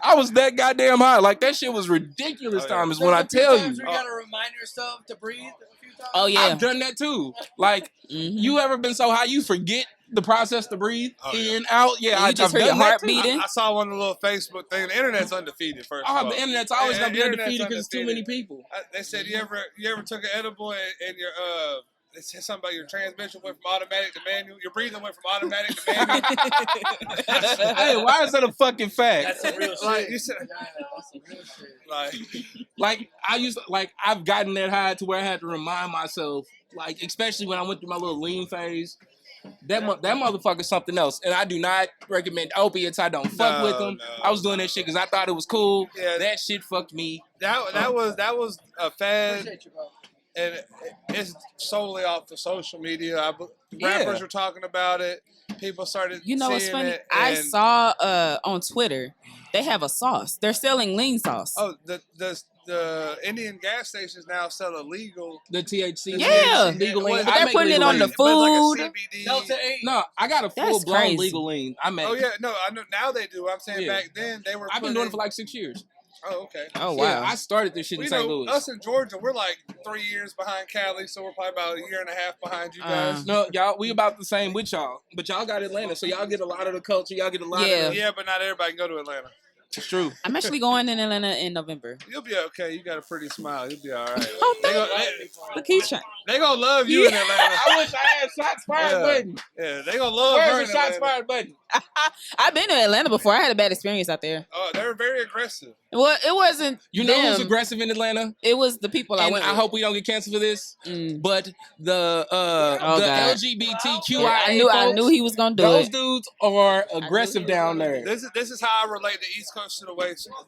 [SPEAKER 2] I was that goddamn high. Like, that shit was ridiculous times when I tell you.
[SPEAKER 5] You gotta remind yourself to breathe a few times.
[SPEAKER 3] Oh, yeah.
[SPEAKER 2] I've done that too. Like, you ever been so high you forget the process to breathe in, out? Yeah,
[SPEAKER 3] You just
[SPEAKER 2] I've
[SPEAKER 3] hear your
[SPEAKER 2] done that
[SPEAKER 3] heart
[SPEAKER 2] too.
[SPEAKER 3] beating.
[SPEAKER 4] I saw one of the little Facebook thing. The internet's undefeated, first of all.
[SPEAKER 2] The internet's always
[SPEAKER 4] Yeah,
[SPEAKER 2] gonna be
[SPEAKER 4] internet's
[SPEAKER 2] undefeated because it's too many
[SPEAKER 4] undefeated.
[SPEAKER 2] people.
[SPEAKER 4] They said you ever took an edible and your they said something about your transmission went from automatic to manual. Your breathing went from automatic to manual.
[SPEAKER 2] Hey, why is that a fucking fact?
[SPEAKER 5] That's a real shit.
[SPEAKER 4] Like you said,
[SPEAKER 5] Yeah, that's a real shit.
[SPEAKER 4] like
[SPEAKER 2] I've gotten that high to where I had to remind myself, like, especially when I went through my little lean phase. That motherfucker's something else, and I do not recommend opiates. I don't fuck with them.
[SPEAKER 4] no.
[SPEAKER 2] I was doing that shit because I thought it was cool.
[SPEAKER 4] Yeah.
[SPEAKER 2] That shit fucked me.
[SPEAKER 4] that was a fad,
[SPEAKER 5] Appreciate you, bro.
[SPEAKER 4] and it's solely off the social media.
[SPEAKER 2] Yeah.
[SPEAKER 4] Rappers were talking about it. People started.
[SPEAKER 3] You know what's
[SPEAKER 4] seeing
[SPEAKER 3] funny?
[SPEAKER 4] it,
[SPEAKER 3] I
[SPEAKER 4] and-
[SPEAKER 3] saw on Twitter they have a sauce. They're selling lean sauce.
[SPEAKER 4] Oh, the Indian gas stations now sell illegal.
[SPEAKER 2] The THC,
[SPEAKER 3] Yeah.
[SPEAKER 2] legal
[SPEAKER 4] But
[SPEAKER 2] lean.
[SPEAKER 3] But
[SPEAKER 2] I
[SPEAKER 3] they're
[SPEAKER 2] make
[SPEAKER 3] putting it
[SPEAKER 2] legal
[SPEAKER 3] on the
[SPEAKER 2] lean.
[SPEAKER 4] But
[SPEAKER 3] food.
[SPEAKER 4] it's like a CBD.
[SPEAKER 5] Delta 8.
[SPEAKER 2] No, I got a
[SPEAKER 3] That's
[SPEAKER 2] full blown
[SPEAKER 3] crazy.
[SPEAKER 2] legal lean. I make.
[SPEAKER 4] Oh yeah, no, I know now they do. I'm saying
[SPEAKER 2] Yeah.
[SPEAKER 4] back then they were.
[SPEAKER 2] I've been
[SPEAKER 4] putting-
[SPEAKER 2] doing it for like 6 years.
[SPEAKER 4] Oh okay.
[SPEAKER 3] Oh
[SPEAKER 2] Yeah,
[SPEAKER 3] wow.
[SPEAKER 2] I started this shit in
[SPEAKER 4] We
[SPEAKER 2] St.
[SPEAKER 4] know
[SPEAKER 2] Louis.
[SPEAKER 4] us in Georgia, we're like 3 years behind Cali, so we're probably about a year and a half behind you guys.
[SPEAKER 2] No, y'all, we about the same with y'all, but y'all got Atlanta, so y'all get a lot of the culture. Y'all get a lot
[SPEAKER 3] Yeah.
[SPEAKER 2] of the,
[SPEAKER 4] Yeah, but not everybody can go to Atlanta.
[SPEAKER 2] it's true.
[SPEAKER 3] I'm actually going in Atlanta in November.
[SPEAKER 4] You'll be okay. You got a pretty smile. You'll be all right.
[SPEAKER 3] Oh,
[SPEAKER 4] They
[SPEAKER 3] thank
[SPEAKER 4] gonna,
[SPEAKER 3] Look, he's trying.
[SPEAKER 4] they gonna love you in Atlanta.
[SPEAKER 2] I wish I had shots fired
[SPEAKER 4] Yeah.
[SPEAKER 2] button.
[SPEAKER 4] Yeah, they gonna love her
[SPEAKER 2] Where's
[SPEAKER 4] in
[SPEAKER 2] the shots
[SPEAKER 4] Atlanta.
[SPEAKER 2] fired button?
[SPEAKER 3] I've been to Atlanta before. I had a bad experience out there.
[SPEAKER 4] Oh, they're very aggressive.
[SPEAKER 3] Well, it wasn't
[SPEAKER 2] You know who's
[SPEAKER 3] them.
[SPEAKER 2] aggressive in Atlanta?
[SPEAKER 3] It was the people I
[SPEAKER 2] And
[SPEAKER 3] went
[SPEAKER 2] I
[SPEAKER 3] with.
[SPEAKER 2] hope we don't get canceled for this.
[SPEAKER 3] Mm.
[SPEAKER 2] But the
[SPEAKER 3] Oh, God.
[SPEAKER 2] LGBTQIA
[SPEAKER 3] Yeah, I knew
[SPEAKER 2] folks,
[SPEAKER 3] he was gonna do
[SPEAKER 2] those
[SPEAKER 3] it.
[SPEAKER 2] dudes are aggressive down there.
[SPEAKER 4] This is how I relate the East Coast to the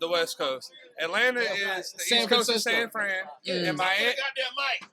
[SPEAKER 4] West Coast. Atlanta is the
[SPEAKER 2] San
[SPEAKER 4] East Coast is
[SPEAKER 2] Francisco.
[SPEAKER 4] San Fran, and
[SPEAKER 7] Goddamn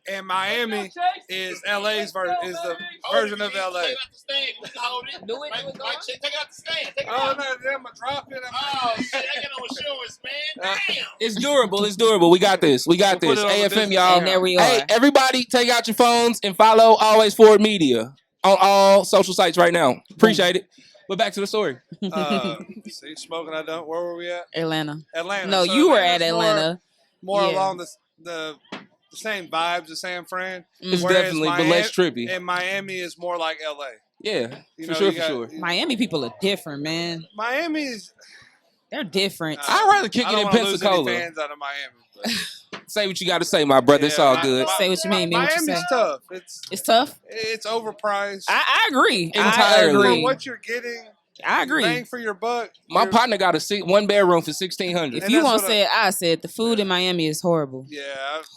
[SPEAKER 7] mic.
[SPEAKER 4] Miami is LA's version is the version of LA.
[SPEAKER 7] Take it out the stand. You can hold it.
[SPEAKER 3] Do it,
[SPEAKER 7] Mike,
[SPEAKER 3] do it,
[SPEAKER 7] Mike, take it out the stand. Take it
[SPEAKER 4] Oh
[SPEAKER 7] out.
[SPEAKER 4] no, I'm gonna drop it.
[SPEAKER 7] Oh, shit. I got no insurance, man. Damn.
[SPEAKER 2] It's durable. It's durable. We got this. We got
[SPEAKER 4] We'll
[SPEAKER 2] this.
[SPEAKER 4] put it on the
[SPEAKER 2] AFM,
[SPEAKER 4] business
[SPEAKER 2] y'all.
[SPEAKER 3] And there we are.
[SPEAKER 2] Hey, everybody, take out your phones and follow Always Forward Media on all social sites right now. Appreciate it. But back to the story.
[SPEAKER 4] See, smoking. I don't. Where were we at?
[SPEAKER 3] Atlanta.
[SPEAKER 4] Atlanta.
[SPEAKER 3] No,
[SPEAKER 4] So
[SPEAKER 3] you were at
[SPEAKER 4] Atlanta's
[SPEAKER 3] Atlanta.
[SPEAKER 4] More
[SPEAKER 3] Yeah.
[SPEAKER 4] along the same vibes as San Fran.
[SPEAKER 2] It's
[SPEAKER 4] Whereas
[SPEAKER 2] definitely, but less trippy.
[SPEAKER 4] And Miami is more like LA.
[SPEAKER 2] Yeah,
[SPEAKER 4] You
[SPEAKER 2] for
[SPEAKER 4] know,
[SPEAKER 2] sure,
[SPEAKER 4] you
[SPEAKER 2] for
[SPEAKER 4] got-
[SPEAKER 2] sure.
[SPEAKER 3] Miami people are different, man.
[SPEAKER 4] Miami's.
[SPEAKER 3] They're different.
[SPEAKER 2] I'd rather kick
[SPEAKER 4] I
[SPEAKER 2] it
[SPEAKER 4] don't
[SPEAKER 2] in
[SPEAKER 4] wanna lose any
[SPEAKER 2] Pensacola.
[SPEAKER 4] fans out of Miami. but-
[SPEAKER 2] Say what you got to say, my brother. It's all
[SPEAKER 4] Yeah,
[SPEAKER 2] good.
[SPEAKER 3] Say what you mean, mean what you
[SPEAKER 4] Miami's
[SPEAKER 3] say.
[SPEAKER 4] tough.
[SPEAKER 3] It's tough.
[SPEAKER 4] It's overpriced.
[SPEAKER 3] I agree. I
[SPEAKER 2] Entirely.
[SPEAKER 4] For
[SPEAKER 3] agree.
[SPEAKER 4] what you're getting,
[SPEAKER 3] I agree.
[SPEAKER 4] bang for your buck.
[SPEAKER 2] My
[SPEAKER 4] you're-
[SPEAKER 2] partner got a one bedroom for $1,600.
[SPEAKER 3] If
[SPEAKER 4] And
[SPEAKER 3] you
[SPEAKER 4] that's
[SPEAKER 3] won't
[SPEAKER 4] what
[SPEAKER 3] say it, I said the food in Miami is horrible.
[SPEAKER 4] Yeah.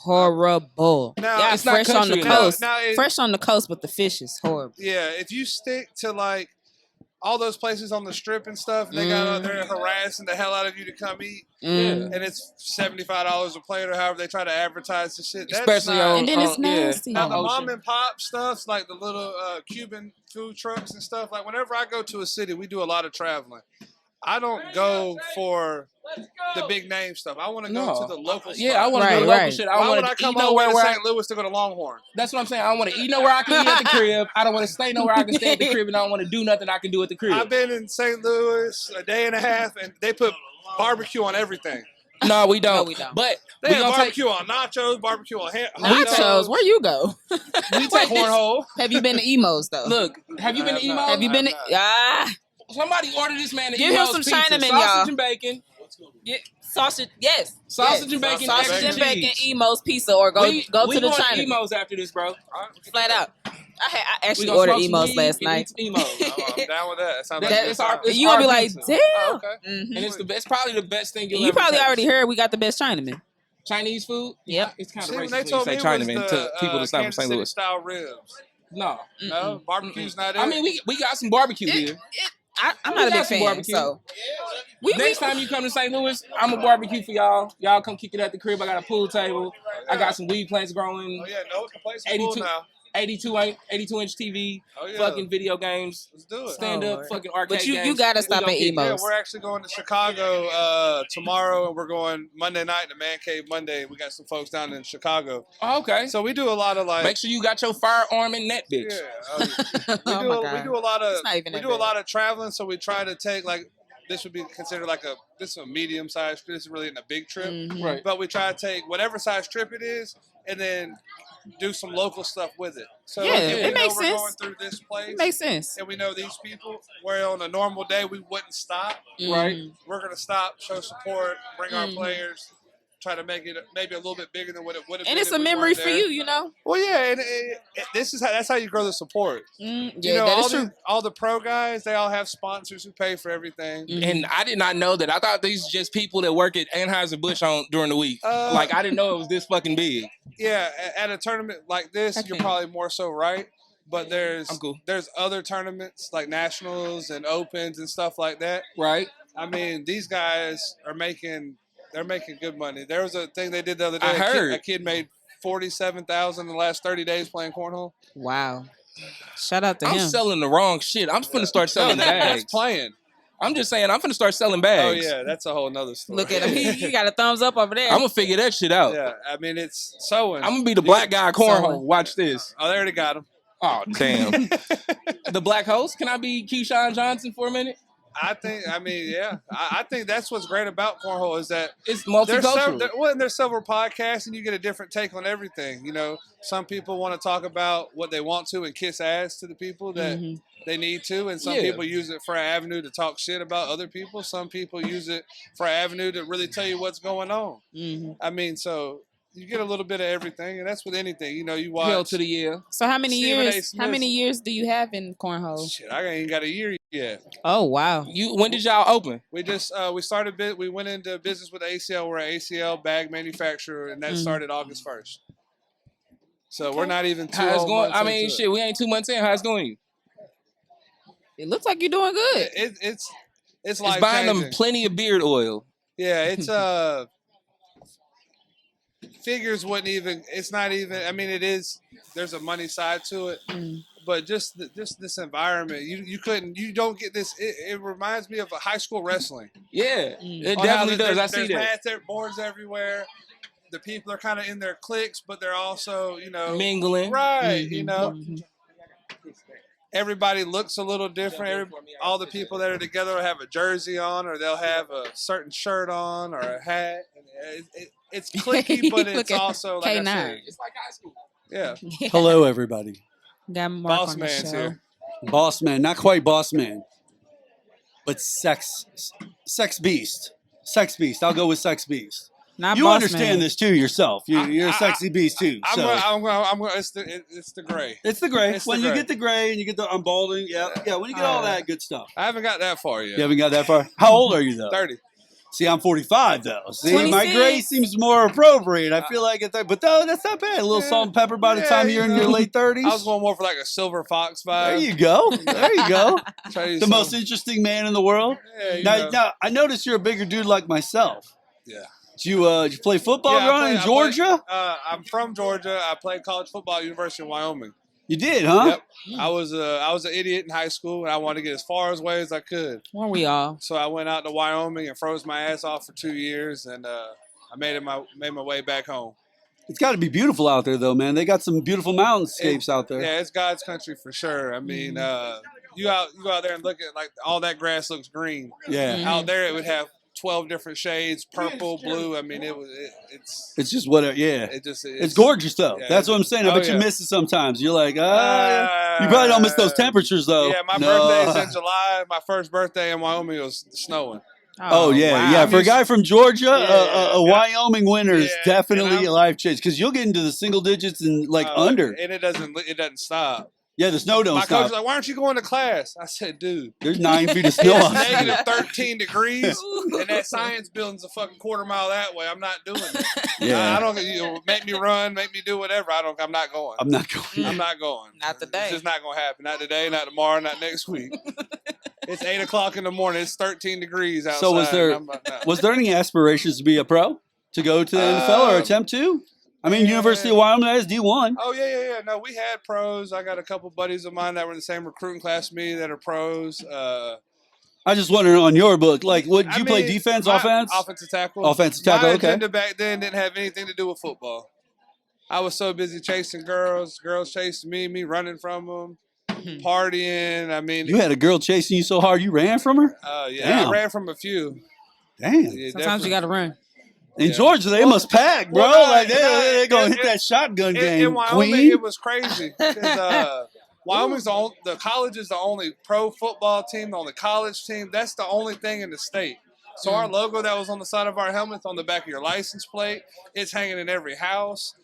[SPEAKER 3] Horrible.
[SPEAKER 4] Now,
[SPEAKER 3] Yeah,
[SPEAKER 2] it's not
[SPEAKER 3] fresh on the
[SPEAKER 2] country enough.
[SPEAKER 3] coast.
[SPEAKER 4] Now,
[SPEAKER 3] Fresh on the coast, but the fish is horrible.
[SPEAKER 4] Yeah, if you stick to like all those places on the strip and stuff, they got out there harassing the hell out of you to come eat,
[SPEAKER 3] Mm.
[SPEAKER 4] and it's $75 a plate or however they try to advertise the shit. That's
[SPEAKER 2] Especially
[SPEAKER 4] not,
[SPEAKER 2] on,
[SPEAKER 3] And then it's
[SPEAKER 2] on- yeah,
[SPEAKER 3] nasty.
[SPEAKER 4] now the
[SPEAKER 2] on
[SPEAKER 4] mom
[SPEAKER 2] Ocean.
[SPEAKER 4] and pop stuff, like the little Cuban food trucks and stuff. Like whenever I go to a city, we do a lot of traveling. I don't go for the big name stuff. I want to go
[SPEAKER 2] No.
[SPEAKER 4] to the local.
[SPEAKER 2] Yeah, I want to
[SPEAKER 3] Right,
[SPEAKER 2] do local
[SPEAKER 3] right.
[SPEAKER 2] shit. I
[SPEAKER 4] Why
[SPEAKER 2] want
[SPEAKER 4] would I
[SPEAKER 2] to
[SPEAKER 4] come
[SPEAKER 2] eat
[SPEAKER 4] all the way
[SPEAKER 2] nowhere
[SPEAKER 4] to
[SPEAKER 2] where
[SPEAKER 4] St. Louis to go to Longhorn?
[SPEAKER 2] That's what I'm saying. I want to eat nowhere I can eat at the crib. I don't want to stay nowhere I can stay at the crib, and I don't want to do nothing I can do at the
[SPEAKER 4] I've
[SPEAKER 2] crib.
[SPEAKER 4] been in St. Louis a day and a half, and they put barbecue on everything.
[SPEAKER 2] No, we don't.
[SPEAKER 3] No, we don't.
[SPEAKER 2] But
[SPEAKER 4] They
[SPEAKER 2] we
[SPEAKER 4] have
[SPEAKER 2] gonna take
[SPEAKER 4] barbecue on nachos, barbecue on
[SPEAKER 3] Nachos. Where you go?
[SPEAKER 4] We take cornhole.
[SPEAKER 3] Have you been to Emos though?
[SPEAKER 2] look. Have you been to
[SPEAKER 4] I have
[SPEAKER 2] Emo?
[SPEAKER 4] not.
[SPEAKER 3] Have you been to?
[SPEAKER 4] I'm
[SPEAKER 2] Somebody order this man to
[SPEAKER 3] Give him
[SPEAKER 2] Emo's
[SPEAKER 3] some
[SPEAKER 2] pizza.
[SPEAKER 3] Chinaman,
[SPEAKER 2] sausage
[SPEAKER 3] y'all.
[SPEAKER 2] and bacon.
[SPEAKER 3] Yeah, sausage. Yes.
[SPEAKER 2] Sausage
[SPEAKER 3] yes.
[SPEAKER 2] and bacon,
[SPEAKER 3] Sausage
[SPEAKER 2] extra
[SPEAKER 3] and bacon.
[SPEAKER 2] cheese.
[SPEAKER 3] Emos pizza, or go
[SPEAKER 2] we
[SPEAKER 3] to the
[SPEAKER 2] going
[SPEAKER 3] China.
[SPEAKER 2] Emo's after this, bro.
[SPEAKER 3] Flat out. I
[SPEAKER 2] We
[SPEAKER 3] actually
[SPEAKER 2] gonna
[SPEAKER 3] ordered
[SPEAKER 2] smoke some
[SPEAKER 3] emos
[SPEAKER 2] weed
[SPEAKER 3] last
[SPEAKER 2] and
[SPEAKER 3] night.
[SPEAKER 2] eat some emos.
[SPEAKER 4] I'm down with that. That sounds like
[SPEAKER 2] That-
[SPEAKER 4] a good
[SPEAKER 2] it's our-
[SPEAKER 4] time.
[SPEAKER 2] it's
[SPEAKER 3] You gonna be
[SPEAKER 2] our
[SPEAKER 3] like,
[SPEAKER 2] pizza.
[SPEAKER 3] damn.
[SPEAKER 4] Oh, okay.
[SPEAKER 3] Mhm.
[SPEAKER 2] And it's probably the best thing you'll
[SPEAKER 3] You
[SPEAKER 2] ever
[SPEAKER 3] probably
[SPEAKER 2] taste.
[SPEAKER 3] already heard we got the best Chinaman.
[SPEAKER 2] Chinese food.
[SPEAKER 3] Yep.
[SPEAKER 2] It's kind of
[SPEAKER 4] See,
[SPEAKER 2] racist
[SPEAKER 4] when they
[SPEAKER 2] when you
[SPEAKER 4] told
[SPEAKER 2] say
[SPEAKER 4] me it
[SPEAKER 2] China,
[SPEAKER 4] was
[SPEAKER 2] man,
[SPEAKER 4] the
[SPEAKER 2] to people that's not from
[SPEAKER 4] Kansas
[SPEAKER 2] St.
[SPEAKER 4] City
[SPEAKER 2] Louis.
[SPEAKER 4] style ribs.
[SPEAKER 2] No.
[SPEAKER 4] No, barbecue's not it.
[SPEAKER 2] I mean, we got some barbecue here.
[SPEAKER 3] I'm
[SPEAKER 2] We
[SPEAKER 3] not a
[SPEAKER 2] got
[SPEAKER 3] big
[SPEAKER 2] some
[SPEAKER 3] fan,
[SPEAKER 2] barbecue.
[SPEAKER 3] so
[SPEAKER 2] Next time you come to St. Louis, I'm a barbecue for y'all. Y'all come kick it at the crib. I got a pool table. I got some weed plants growing.
[SPEAKER 4] Oh yeah, no complaints. Cool
[SPEAKER 2] 82
[SPEAKER 4] now.
[SPEAKER 2] 82-inch TV.
[SPEAKER 4] Oh yeah.
[SPEAKER 2] Fucking video games.
[SPEAKER 4] Let's do it.
[SPEAKER 2] Stand
[SPEAKER 3] Oh,
[SPEAKER 2] up.
[SPEAKER 3] Lord.
[SPEAKER 2] Fucking arcade
[SPEAKER 3] But you
[SPEAKER 2] games.
[SPEAKER 3] gotta
[SPEAKER 2] We
[SPEAKER 3] stop
[SPEAKER 2] gonna
[SPEAKER 3] at
[SPEAKER 2] kick it.
[SPEAKER 3] emos.
[SPEAKER 4] Yeah, we're actually going to Chicago tomorrow, and we're going Monday night to Man Cave Monday. We got some folks down in Chicago,
[SPEAKER 2] Oh, okay.
[SPEAKER 4] so we do a lot of like.
[SPEAKER 2] Make sure you got your firearm in that bitch.
[SPEAKER 4] Yeah,
[SPEAKER 3] Oh
[SPEAKER 4] we
[SPEAKER 3] my
[SPEAKER 4] do
[SPEAKER 3] God.
[SPEAKER 4] a lot of
[SPEAKER 3] It's not even
[SPEAKER 4] we
[SPEAKER 3] that
[SPEAKER 4] do a
[SPEAKER 3] bad.
[SPEAKER 4] lot of traveling, so we try to take like this would be considered like this is a medium sized trip. This is really in a big trip,
[SPEAKER 3] Mhm.
[SPEAKER 2] Right.
[SPEAKER 4] but we try to take whatever size trip it is, and then do some local stuff with it. So
[SPEAKER 3] Yeah,
[SPEAKER 4] if we
[SPEAKER 3] it
[SPEAKER 4] know
[SPEAKER 3] makes
[SPEAKER 4] we're
[SPEAKER 3] sense.
[SPEAKER 4] going through this place,
[SPEAKER 3] It makes sense.
[SPEAKER 4] and we know these people, where on a normal day we wouldn't stop.
[SPEAKER 2] Right.
[SPEAKER 3] Mhm.
[SPEAKER 4] We're gonna stop, show support, bring our
[SPEAKER 3] Mhm.
[SPEAKER 4] players, try to make it maybe a little bit bigger than what it would have been.
[SPEAKER 3] And it's
[SPEAKER 4] if
[SPEAKER 3] a
[SPEAKER 4] we
[SPEAKER 3] memory
[SPEAKER 4] weren't
[SPEAKER 3] for
[SPEAKER 4] there.
[SPEAKER 3] you, you know.
[SPEAKER 4] Well, yeah, and that's how you grow the support.
[SPEAKER 3] Yeah,
[SPEAKER 4] You know,
[SPEAKER 3] that
[SPEAKER 4] all
[SPEAKER 3] is true.
[SPEAKER 4] all the pro guys, they all have sponsors who pay for everything.
[SPEAKER 3] Mhm.
[SPEAKER 2] And I did not know that. I thought these were just people that work at Anheuser-Busch during the week. Like, I didn't know it was this fucking big.
[SPEAKER 4] Yeah, at a tournament like this, you're
[SPEAKER 3] Okay.
[SPEAKER 4] probably more so right. But
[SPEAKER 2] I'm cool.
[SPEAKER 4] there's other tournaments like nationals and opens and stuff like that.
[SPEAKER 2] Right?
[SPEAKER 4] I mean, these guys are making good money. There was a thing they did the other day.
[SPEAKER 2] I heard.
[SPEAKER 4] A kid made $47,000 in the last 30 days playing cornhole.
[SPEAKER 3] Wow. Shout out to
[SPEAKER 2] I'm
[SPEAKER 3] him.
[SPEAKER 2] selling the wrong shit. I'm finna start selling
[SPEAKER 4] that's
[SPEAKER 2] bags.
[SPEAKER 4] playing.
[SPEAKER 2] I'm just saying, I'm finna start selling
[SPEAKER 4] Oh
[SPEAKER 2] bags.
[SPEAKER 4] yeah, that's a whole nother story.
[SPEAKER 3] Look at him. He got a thumbs up over there.
[SPEAKER 2] I'm gonna figure that shit out.
[SPEAKER 4] Yeah, I mean it's sewing.
[SPEAKER 2] I'm gonna be the black guy at cornhole.
[SPEAKER 3] Sewing.
[SPEAKER 2] Watch this.
[SPEAKER 4] Oh, they already got him.
[SPEAKER 2] Oh, damn. The black host? Can I be Keyshawn Johnson for a minute?
[SPEAKER 4] I think that's what's great about cornhole is that
[SPEAKER 2] It's
[SPEAKER 4] there's
[SPEAKER 2] multicultural.
[SPEAKER 4] there's several podcasts and you get a different take on everything. You know, some people want to talk about what they want to and kiss ass to the people that
[SPEAKER 3] Mhm.
[SPEAKER 4] they need to, and some
[SPEAKER 2] Yeah.
[SPEAKER 4] people use it for an avenue to talk shit about other people. Some people use it for an avenue to really tell you what's going on.
[SPEAKER 3] Mhm.
[SPEAKER 4] I mean, so you get a little bit of everything, and that's with anything. You know, you watch.
[SPEAKER 2] Hell to the year.
[SPEAKER 3] So how many
[SPEAKER 4] Stephen A.
[SPEAKER 3] years? How
[SPEAKER 4] Smith.
[SPEAKER 3] many years do you have in cornhole?
[SPEAKER 4] Shit, I ain't got a year yet.
[SPEAKER 3] Oh wow.
[SPEAKER 2] When did y'all open?
[SPEAKER 4] We just we went into business with ACL. We're an ACL bag manufacturer, and that
[SPEAKER 3] Mhm.
[SPEAKER 4] started August 1st. So we're not even two
[SPEAKER 2] How's
[SPEAKER 4] whole
[SPEAKER 2] going?
[SPEAKER 4] months
[SPEAKER 2] I mean,
[SPEAKER 4] into it.
[SPEAKER 2] shit, we ain't 2 months in. How's going?
[SPEAKER 3] It looks like you're doing good.
[SPEAKER 4] It's
[SPEAKER 2] It's
[SPEAKER 4] life
[SPEAKER 2] buying them
[SPEAKER 4] changing.
[SPEAKER 2] plenty of beard oil.
[SPEAKER 4] Yeah, it's figures wouldn't even. It's not even. I mean, it is. There's a money side to it,
[SPEAKER 3] Mm.
[SPEAKER 4] but just this environment, you don't get this. It reminds me of a high school wrestling.
[SPEAKER 2] Yeah,
[SPEAKER 3] Mm.
[SPEAKER 2] it
[SPEAKER 4] On how
[SPEAKER 2] definitely does. I see
[SPEAKER 4] there's
[SPEAKER 2] that.
[SPEAKER 4] mats there, boards everywhere. The people are kind of in their cliques, but they're also,
[SPEAKER 2] Mingling.
[SPEAKER 4] right.
[SPEAKER 3] Mhm.
[SPEAKER 4] Everybody looks a little different. All the people that are together will have a jersey on, or they'll have a certain shirt on, or a hat. And it's cliquey, but
[SPEAKER 3] Look
[SPEAKER 4] it's
[SPEAKER 3] at
[SPEAKER 4] also like I
[SPEAKER 3] K9.
[SPEAKER 4] said,
[SPEAKER 2] It's like high school.
[SPEAKER 4] yeah.
[SPEAKER 8] Hello, everybody.
[SPEAKER 3] Got Mark
[SPEAKER 4] Boss
[SPEAKER 3] on the
[SPEAKER 4] man's
[SPEAKER 3] show.
[SPEAKER 4] here.
[SPEAKER 8] Boss man, not quite boss man, but sex beast. Sex beast. I'll go with sex beast.
[SPEAKER 3] Not
[SPEAKER 8] You
[SPEAKER 3] boss
[SPEAKER 8] understand
[SPEAKER 3] man.
[SPEAKER 8] this too yourself. You're a sexy beast too.
[SPEAKER 4] I'm
[SPEAKER 8] So
[SPEAKER 4] gonna. It's the gray.
[SPEAKER 8] it's the gray.
[SPEAKER 4] it's the
[SPEAKER 8] When
[SPEAKER 4] gray.
[SPEAKER 8] you get the gray and you get the unbalding, yeah. When you get all that good stuff.
[SPEAKER 4] I haven't got that far
[SPEAKER 8] You
[SPEAKER 4] yet.
[SPEAKER 8] haven't got that far. How old are you though?
[SPEAKER 4] 30.
[SPEAKER 8] See, I'm 45 though. See, my
[SPEAKER 3] 26.
[SPEAKER 8] gray seems more appropriate. I feel like it's, but no, that's not bad. A little
[SPEAKER 4] Yeah.
[SPEAKER 8] salt and pepper by the
[SPEAKER 4] Yeah,
[SPEAKER 8] time you're in your late 30s.
[SPEAKER 4] I was going more for like a silver fox
[SPEAKER 8] There
[SPEAKER 4] vibe.
[SPEAKER 8] you go. There you go.
[SPEAKER 4] Try to use
[SPEAKER 8] The most
[SPEAKER 4] some-
[SPEAKER 8] interesting man in the world.
[SPEAKER 4] Yeah,
[SPEAKER 8] Now, I noticed you're a bigger dude like myself.
[SPEAKER 4] Yeah.
[SPEAKER 8] Did you play football
[SPEAKER 4] Yeah, I
[SPEAKER 8] growing
[SPEAKER 4] played-
[SPEAKER 8] in Georgia?
[SPEAKER 4] I'm from Georgia. I played college football at University of Wyoming.
[SPEAKER 8] You did, huh?
[SPEAKER 4] Yep. I was an idiot in high school, and I wanted to get as far away as I could.
[SPEAKER 3] Weren't we all?
[SPEAKER 4] So I went out to Wyoming and froze my ass off for 2 years, and I made my way back home.
[SPEAKER 8] It's got to be beautiful out there, though, man. They got some beautiful mountainscapes out there.
[SPEAKER 4] Yeah, it's God's country for sure. I mean, you go out there and look at like all that grass looks green.
[SPEAKER 8] Yeah.
[SPEAKER 3] Mhm.
[SPEAKER 4] Out there, it would have 12 different shades, purple, blue. I mean,
[SPEAKER 8] It's just whatever. Yeah.
[SPEAKER 4] it's
[SPEAKER 8] It's gorgeous, though.
[SPEAKER 4] yeah,
[SPEAKER 8] That's what I'm saying. I
[SPEAKER 4] oh,
[SPEAKER 8] bet you
[SPEAKER 4] yeah.
[SPEAKER 8] miss it sometimes. You're like, you probably don't miss those temperatures, though.
[SPEAKER 4] Yeah, my
[SPEAKER 8] No.
[SPEAKER 4] birthday's in July. My first birthday in Wyoming was snowing.
[SPEAKER 8] Oh, yeah,
[SPEAKER 3] wow.
[SPEAKER 8] yeah. For a guy from Georgia,
[SPEAKER 4] Yeah,
[SPEAKER 8] a Wyoming winter is
[SPEAKER 4] Yeah,
[SPEAKER 8] definitely
[SPEAKER 4] and
[SPEAKER 8] a life change because you'll get into the single digits and
[SPEAKER 4] Uh,
[SPEAKER 8] under.
[SPEAKER 4] and it doesn't stop.
[SPEAKER 8] Yeah, the snow don't
[SPEAKER 4] My coach was
[SPEAKER 8] stop.
[SPEAKER 4] like, "Why aren't you going to class?" I said, "Dude,
[SPEAKER 8] There's 9 feet of snow
[SPEAKER 4] it's
[SPEAKER 8] outside.
[SPEAKER 4] negative 13 degrees, and that science building's a fucking quarter-mile that way. I'm not doing it.
[SPEAKER 8] Yeah.
[SPEAKER 4] I don't. Make me run, make me do whatever. I'm not going.
[SPEAKER 8] I'm not going.
[SPEAKER 4] I'm not going.
[SPEAKER 3] Not today.
[SPEAKER 4] It's just not gonna happen. Not today. Not tomorrow. Not next week. It's 8 o'clock in the morning. It's 13 degrees outside.
[SPEAKER 8] So was there any aspirations to be a pro? To go to the NFL or attempt to? I mean,
[SPEAKER 4] yeah.
[SPEAKER 8] University of Wyoming has D1.
[SPEAKER 4] Oh yeah. No, we had pros. I got a couple buddies of mine that were in the same recruiting class as me that are pros.
[SPEAKER 8] I just wondering on your book, like, what you play defense, offense?
[SPEAKER 4] Offensive tackle.
[SPEAKER 8] Offensive tackle,
[SPEAKER 4] My
[SPEAKER 8] okay.
[SPEAKER 4] agenda back then didn't have anything to do with football. I was so busy chasing girls chasing me running from them, partying. I mean,
[SPEAKER 8] You had a girl chasing you so hard you ran from her?
[SPEAKER 4] yeah,
[SPEAKER 8] Damn.
[SPEAKER 4] I ran from a few.
[SPEAKER 8] Damn.
[SPEAKER 4] Yeah,
[SPEAKER 3] Sometimes you got to run.
[SPEAKER 8] In
[SPEAKER 4] Yeah.
[SPEAKER 8] Georgia, they must pack, bro.
[SPEAKER 4] Well,
[SPEAKER 8] like, they're going to
[SPEAKER 4] it-
[SPEAKER 8] hit that shotgun
[SPEAKER 4] In
[SPEAKER 8] game,
[SPEAKER 4] Wyoming,
[SPEAKER 8] Queen.
[SPEAKER 4] it was crazy. 'Cause, Wyoming's the college is the only pro football team, the only college team. That's the only thing in the state. So our logo that was on the side of our helmets, on the back of your license plate, it's hanging in every house.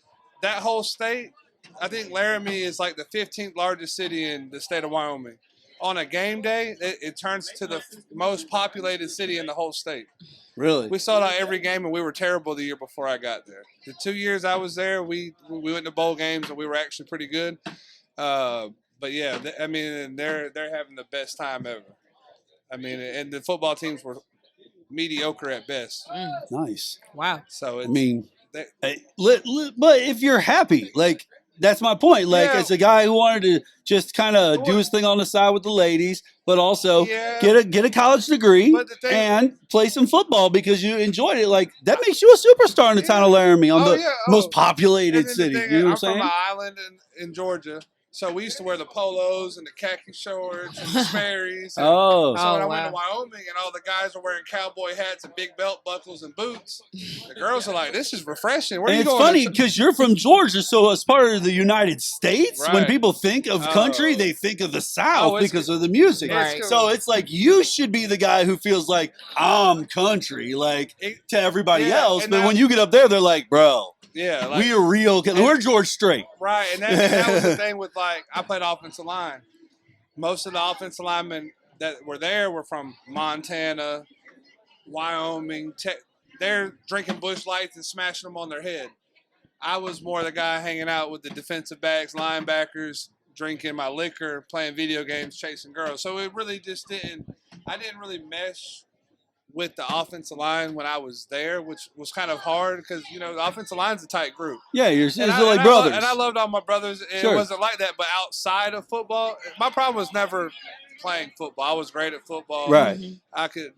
[SPEAKER 4] That whole state, I think Laramie is like the 15th largest city in the state of Wyoming. On a game day, it turns to the most populated city in the whole state.
[SPEAKER 8] Really?
[SPEAKER 4] We sold out every game, and we were terrible the year before I got there. The 2 years I was there, we went to bowl games, and we were actually pretty good. But yeah, I mean, they're having the best time ever. I mean, and the football teams were mediocre at best.
[SPEAKER 8] Nice.
[SPEAKER 3] Wow.
[SPEAKER 4] So it's,
[SPEAKER 8] I mean, but if you're happy, like, that's my point. Like,
[SPEAKER 4] Yeah.
[SPEAKER 8] it's a guy who wanted to just kind of do his thing on the side with the ladies, but also
[SPEAKER 4] Yeah.
[SPEAKER 8] get a college degree
[SPEAKER 4] But the thing-
[SPEAKER 8] and play some football because you enjoyed it. Like, that makes you a superstar in the town of Laramie, on the most populated
[SPEAKER 4] and then the
[SPEAKER 8] city.
[SPEAKER 4] thing
[SPEAKER 8] You know
[SPEAKER 4] is,
[SPEAKER 8] what I'm
[SPEAKER 4] I'm
[SPEAKER 8] saying?
[SPEAKER 4] from an island in Georgia, so we used to wear the polos and the khaki shorts and the Sperry's. And
[SPEAKER 8] Oh,
[SPEAKER 4] So when I
[SPEAKER 3] Oh,
[SPEAKER 4] went to
[SPEAKER 3] wow.
[SPEAKER 4] Wyoming and all the guys are wearing cowboy hats and big belt buckles and boots, the girls are like, "This is refreshing." Where
[SPEAKER 8] and
[SPEAKER 4] you
[SPEAKER 8] it's
[SPEAKER 4] going?
[SPEAKER 8] funny because you're from Georgia, so as part of the United States, when
[SPEAKER 4] Right.
[SPEAKER 8] people think of country,
[SPEAKER 4] Oh.
[SPEAKER 8] they think of the South
[SPEAKER 4] it's
[SPEAKER 8] because of the music.
[SPEAKER 3] Right.
[SPEAKER 8] So it's like you should be the guy who feels like I'm country, like to everybody
[SPEAKER 4] Yeah,
[SPEAKER 8] else.
[SPEAKER 4] and
[SPEAKER 8] But
[SPEAKER 4] that-
[SPEAKER 8] when you get up there, they're like, bro,
[SPEAKER 4] Yeah, like,
[SPEAKER 8] we are real. We're George Strait.
[SPEAKER 4] right. And that was the thing with, like, I played offensive line. Most of the offensive linemen that were there were from Montana, Wyoming. They're drinking Busch Lights and smashing them on their head. I was more the guy hanging out with the defensive backs, linebackers, drinking my liquor, playing video games, chasing girls. So it really just I didn't really mesh with the offensive line when I was there, which was kind of hard because, the offensive line's a tight group.
[SPEAKER 8] Yeah, you're
[SPEAKER 4] And
[SPEAKER 8] like
[SPEAKER 4] I
[SPEAKER 8] brothers.
[SPEAKER 4] and I loved all my brothers. And
[SPEAKER 8] Sure.
[SPEAKER 4] It wasn't like that. But outside of football, my problem was never playing football. I was great at football.
[SPEAKER 8] Right.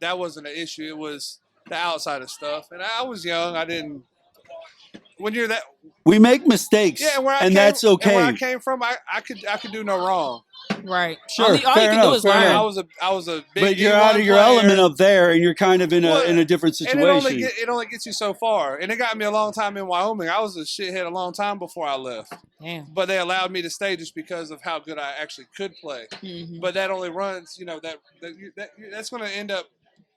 [SPEAKER 4] That wasn't an issue. It was the outside of stuff. And I was young. I didn't. When you're that,
[SPEAKER 8] We make mistakes,
[SPEAKER 4] yeah, and
[SPEAKER 8] that's okay.
[SPEAKER 4] And where I came from, I could do no wrong.
[SPEAKER 3] Right.
[SPEAKER 8] Sure,
[SPEAKER 3] All you
[SPEAKER 8] fair
[SPEAKER 3] can do
[SPEAKER 8] enough,
[SPEAKER 3] is
[SPEAKER 8] fair
[SPEAKER 3] learn.
[SPEAKER 8] enough.
[SPEAKER 4] I was a big.
[SPEAKER 8] But you're
[SPEAKER 4] D1
[SPEAKER 8] out of your
[SPEAKER 4] player.
[SPEAKER 8] element up there, and you're kind of in
[SPEAKER 4] Well,
[SPEAKER 8] a different
[SPEAKER 4] And
[SPEAKER 8] situation.
[SPEAKER 4] it only gets you so far. And it got me a long time in Wyoming. I was a shithead a long time before I left.
[SPEAKER 3] Damn.
[SPEAKER 4] But they allowed me to stay just because of how good I actually could play.
[SPEAKER 3] Mhm.
[SPEAKER 4] But that only runs, that's going to end up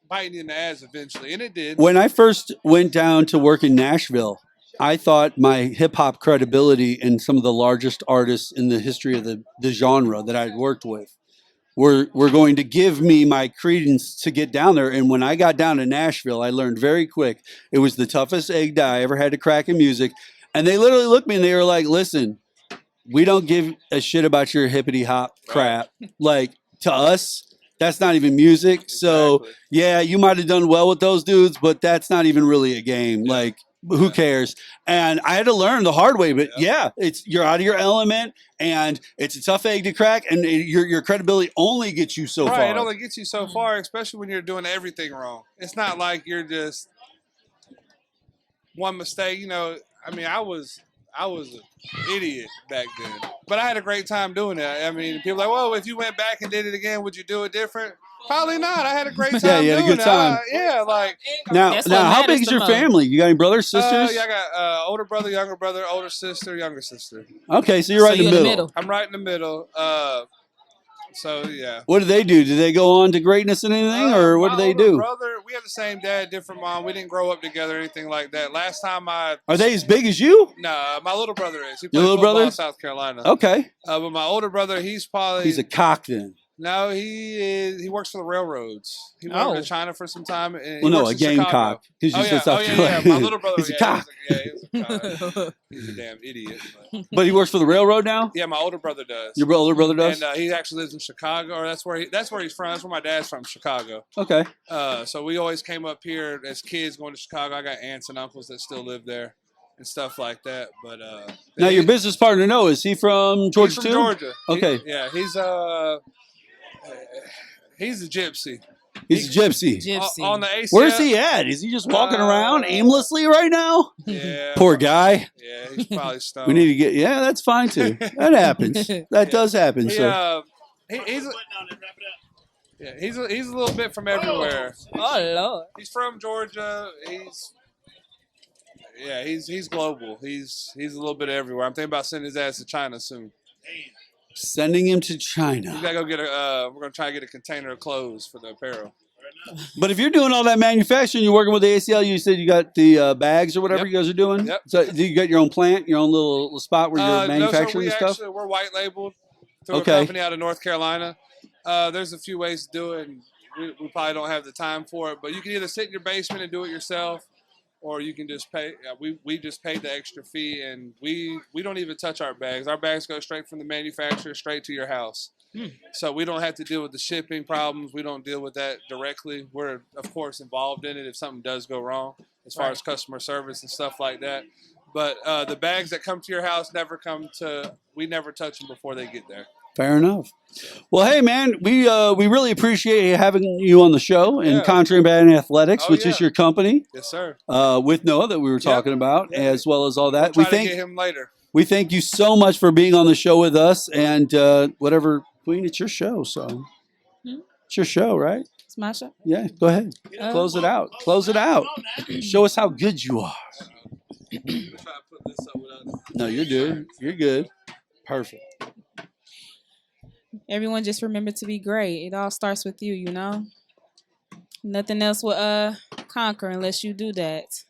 [SPEAKER 4] biting you in the ass eventually, and it did.
[SPEAKER 8] When I first went down to work in Nashville, I thought my hip hop credibility and some of the largest artists in the history of the genre that I'd worked with were going to give me my credence to get down there. And when I got down to Nashville, I learned very quick it was the toughest egg I ever had to crack in music. And they literally looked at me and they were like, "Listen, we don't give a shit about your hippity hop crap. Like, to us, that's not even music. So
[SPEAKER 4] Exactly.
[SPEAKER 8] yeah, you might have done well with those dudes, but that's not even really a game. Like, who cares?" And I had to learn the hard way, but yeah, you're out of your element, and it's a tough egg to crack, and your credibility only gets you so
[SPEAKER 4] Right,
[SPEAKER 8] far.
[SPEAKER 4] it only gets you so far, especially when you're doing everything wrong. It's not like you're just one mistake. I mean, I was an idiot back then, but I had a great time doing it. I mean, people are like, "Well, if you went back and did it again, would you do it different?" Probably not. I had a great time.
[SPEAKER 8] Yeah, you had a
[SPEAKER 4] doing
[SPEAKER 8] good time.
[SPEAKER 4] Like
[SPEAKER 8] Now,
[SPEAKER 3] That's what
[SPEAKER 8] how
[SPEAKER 3] matters
[SPEAKER 8] big is
[SPEAKER 3] the
[SPEAKER 8] your
[SPEAKER 3] most.
[SPEAKER 8] family? You got any brothers, sisters?
[SPEAKER 4] yeah, I got older brother, younger brother, older sister, younger sister.
[SPEAKER 8] Okay, so you're right
[SPEAKER 3] So
[SPEAKER 8] in the middle.
[SPEAKER 4] I'm right in the middle. So yeah.
[SPEAKER 8] What do they do? Do they go on to greatness in anything, or what do they do?
[SPEAKER 4] Brother, we have the same dad, different mom. We didn't grow up together or anything like that. Last time
[SPEAKER 8] Are they as big as you?
[SPEAKER 4] Nah, my little brother is. He
[SPEAKER 8] Your
[SPEAKER 4] plays
[SPEAKER 8] little
[SPEAKER 4] football
[SPEAKER 8] brother?
[SPEAKER 4] in South Carolina.
[SPEAKER 8] Okay.
[SPEAKER 4] But my older brother, he's
[SPEAKER 8] He's a cock then.
[SPEAKER 4] No, he is. He works for the railroads. He went over to China for some time. And
[SPEAKER 8] Well, no, a gamecock. Because you said South Carolina.
[SPEAKER 4] My little brother,
[SPEAKER 8] He's a cock.
[SPEAKER 4] He's a cock. He's a damn idiot.
[SPEAKER 8] But he works for the railroad now?
[SPEAKER 4] Yeah, my older brother does.
[SPEAKER 8] Your older brother does?
[SPEAKER 4] And he actually lives in Chicago, or that's where he's from. That's where my dad's from, Chicago.
[SPEAKER 8] Okay.
[SPEAKER 4] So we always came up here as kids going to Chicago. I got aunts and uncles that still live there and stuff like that. But
[SPEAKER 8] now your business partner, Noah, is he from Georgia
[SPEAKER 4] he's from
[SPEAKER 8] too? Georgia. Okay.
[SPEAKER 4] He's a gypsy.
[SPEAKER 8] He's a gypsy.
[SPEAKER 4] On the ACL.
[SPEAKER 8] Where's he at? Is he just walking around aimlessly right now?
[SPEAKER 4] Yeah.
[SPEAKER 8] Poor guy.
[SPEAKER 4] Yeah, he's probably stoned.
[SPEAKER 8] We need to get. Yeah, that's fine too. That happens. That does happen.
[SPEAKER 4] He's a little bit from everywhere.
[SPEAKER 3] Oh Lord.
[SPEAKER 4] He's from Georgia. He's global. He's a little bit everywhere. I'm thinking about sending his ass to China soon.
[SPEAKER 8] Sending him to China.
[SPEAKER 4] We gotta go get we're gonna try to get a container of clothes for the apparel.
[SPEAKER 8] But if you're doing all that manufacturing, you're working with the ACL. You said you got the bags or whatever you guys are doing.
[SPEAKER 4] Yep.
[SPEAKER 8] So do you got your own plant, your own little spot where you're manufacturing
[SPEAKER 4] no,
[SPEAKER 8] stuff?
[SPEAKER 4] We're white labeled through a company out of North Carolina. There's a few ways to do it, and we probably don't have the time for it. But you can either sit in your basement and do it yourself, or you can just pay. We just paid the extra fee, and we don't even touch our bags. Our bags go straight from the manufacturer straight to your house. So we don't have to deal with the shipping problems. We don't deal with that directly. We're, of course, involved in it if something does go wrong as far as customer service and stuff like that. But the bags that come to your house we never touch them before they get there.
[SPEAKER 8] Fair enough. Well, hey, man, we really appreciate having you on the show and Kontraband Athletics, which is your company.
[SPEAKER 4] Yes, sir.
[SPEAKER 8] With Noah that we were talking about, as well as all that.
[SPEAKER 4] We'll try to get him later.
[SPEAKER 8] We thank you so much for being on the show with us, and whatever, Queen, it's your show, so it's your show, right?
[SPEAKER 3] It's my show.
[SPEAKER 8] Yeah, go ahead. Close it out. Close it out. Show us how good you are. No, you're good. You're good. Perfect.
[SPEAKER 3] Everyone just remember to be great. It all starts with you, you know? Nothing else will conquer unless you do that.